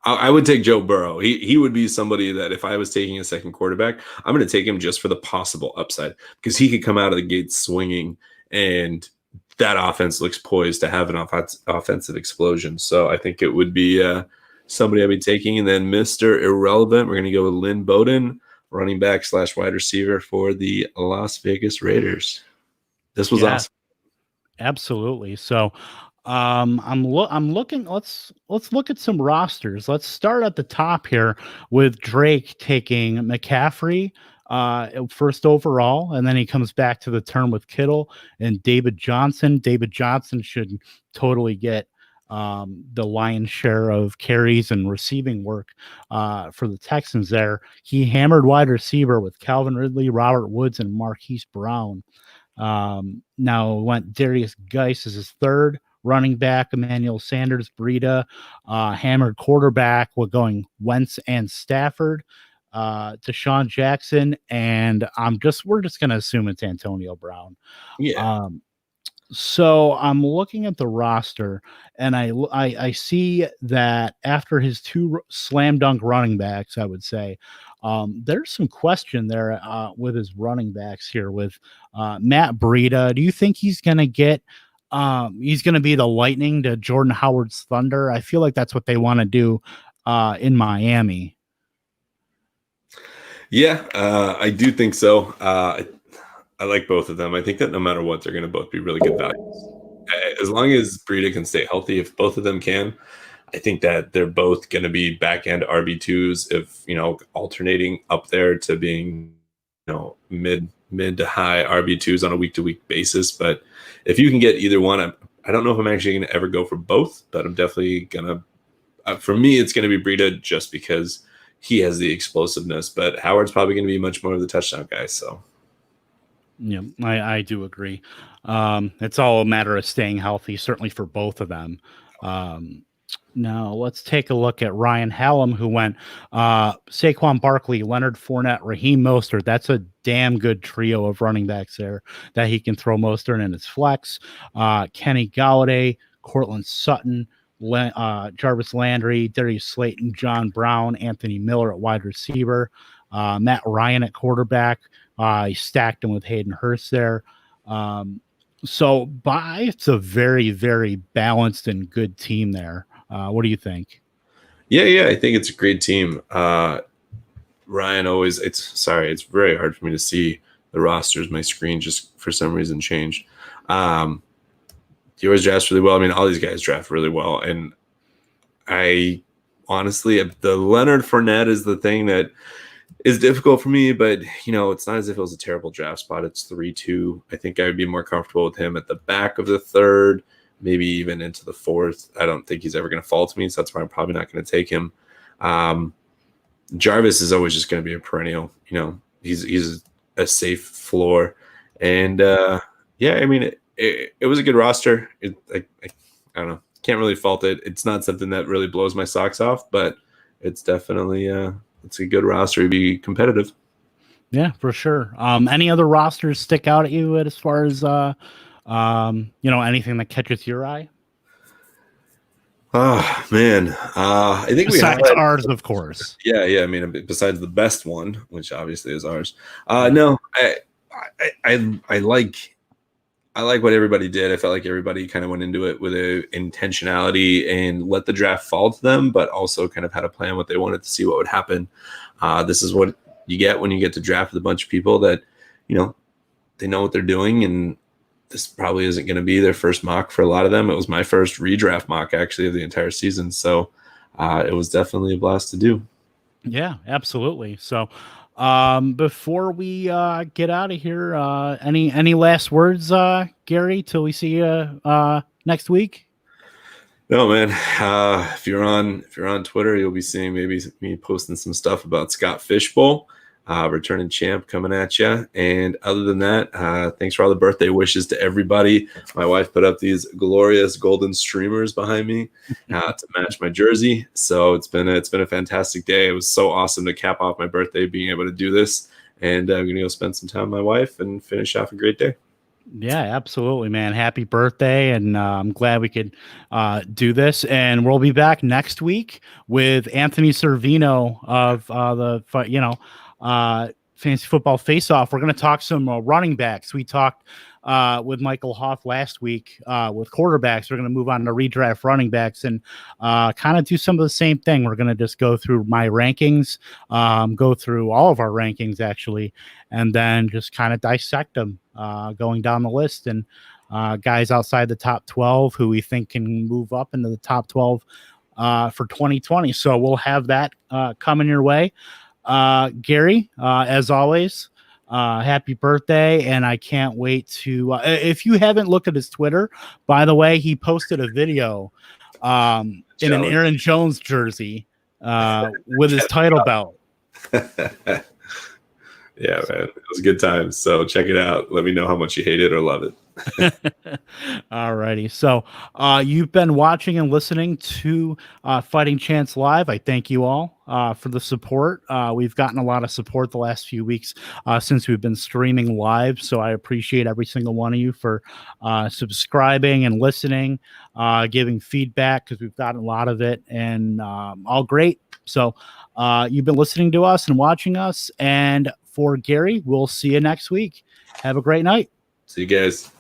I would take Joe Burrow. He would be somebody that if I was taking a second quarterback, I'm going to take him just for the possible upside because he could come out of the gate swinging, and that offense looks poised to have an offensive explosion. So I think it would be somebody I'd be taking. And then Mr. Irrelevant, we're going to go with Lynn Bowden, running back / wide receiver for the Las Vegas Raiders. This was awesome. Absolutely. So I'm looking. Let's look at some rosters. Let's start at the top here with Drake taking McCaffrey first overall, and then he comes back to the turn with Kittle and David Johnson. David Johnson should totally get the lion's share of carries and receiving work for the Texans there. He hammered wide receiver with Calvin Ridley, Robert Woods, and Marquise Brown. Now went Darius Geis as his third. Running back, Emmanuel Sanders, Breida, hammered quarterback. We're going Wentz and Stafford, Deshaun Jackson, and we're just going to assume it's Antonio Brown. Yeah. So I'm looking at the roster, and I see that after his two slam dunk running backs, I would say there's some question there with his running backs here with Matt Breida. Do you think he's going to get? He's going to be the lightning to Jordan Howard's thunder. I feel like that's what they want to do in Miami. Yeah, I do think so. I like both of them. I think that no matter what, they're going to both be really good values. As long as Breida can stay healthy, if both of them can, I think that they're both going to be back-end RB2s, if, alternating up there to being, mid to high RB2s on a week-to-week basis. But if you can get either one, I don't know if I'm actually going to ever go for both, but I'm definitely going to, for me, it's going to be Breida just because he has the explosiveness, but Howard's probably going to be much more of the touchdown guy. So. Yeah, I do agree. It's all a matter of staying healthy, certainly for both of them. Now let's take a look at Ryan Hallam, who went Saquon Barkley, Leonard Fournette, Raheem Mostert. That's a damn good trio of running backs there that he can throw Mostert in his flex. Kenny Galladay, Cortland Sutton, Jarvis Landry, Darius Slayton, John Brown, Anthony Miller at wide receiver, Matt Ryan at quarterback. He stacked him with Hayden Hurst there. So it's a very, very balanced and good team there. What do you think? Yeah, I think it's a great team. Ryan always, it's very hard for me to see the rosters. My screen just for some reason changed. He always drafts really well. I mean, all these guys draft really well. And I honestly, the Leonard Fournette is the thing that is difficult for me, but it's not as if it was a terrible draft spot. It's 3-2. I think I would be more comfortable with him at the back of the third, maybe even into the fourth. I don't think he's ever going to fall to me, so that's why I'm probably not going to take him. Jarvis is always just going to be a perennial. He's a safe floor, and I mean, it was a good roster. I don't know, can't really fault it. It's not something that really blows my socks off, but it's definitely it's a good roster to be competitive. Yeah, for sure. Any other rosters stick out at you as far as anything that catches your eye? Oh man, I think besides ours, of course. Yeah. I mean, besides the best one, which obviously is ours. No, I like what everybody did. I felt like everybody kind of went into it with a intentionality and let the draft fall to them, but also kind of had a plan what they wanted to see what would happen. This is what you get when you get to draft with a bunch of people that they know what they're doing, and this probably isn't going to be their first mock for a lot of them. It was my first redraft mock actually of the entire season. So it was definitely a blast to do. Yeah, absolutely. So before we get out of here, any last words, Gary, till we see you next week? No, man. If you're on Twitter, you'll be seeing maybe me posting some stuff about Scott Fishbowl. Returning champ coming at you. And other than that, thanks for all the birthday wishes to everybody. My wife put up these glorious golden streamers behind me to match my jersey. So it's been a fantastic day. It was so awesome to cap off my birthday, being able to do this. And I'm going to go spend some time with my wife and finish off a great day. Yeah, absolutely, man. Happy birthday. And I'm glad we could do this. And we'll be back next week with Anthony Servino of Fantasy Football Face Off. We're going to talk some running backs. We talked with Michael Hoff last week with quarterbacks. We're going to move on to redraft running backs and kind of do some of the same thing. We're going to just go through my rankings, go through all of our rankings actually, and then just kind of dissect them going down the list, and guys outside the top 12 who we think can move up into the top 12 for 2020. So we'll have that coming your way. Gary, as always, happy birthday, and I can't wait to if you haven't looked at his Twitter, by the way, he posted a video in an Aaron Jones jersey with his title belt. Yeah, man, it was a good time. So check it out. Let me know how much you hate it or love it. All righty. So you've been watching and listening to Fighting Chance Live. I thank you all for the support. We've gotten a lot of support the last few weeks since we've been streaming live. So I appreciate every single one of you for subscribing and listening, giving feedback, because we've gotten a lot of it, and all great. So you've been listening to us and watching us. And for Gary, we'll see you next week. Have a great night. See you guys.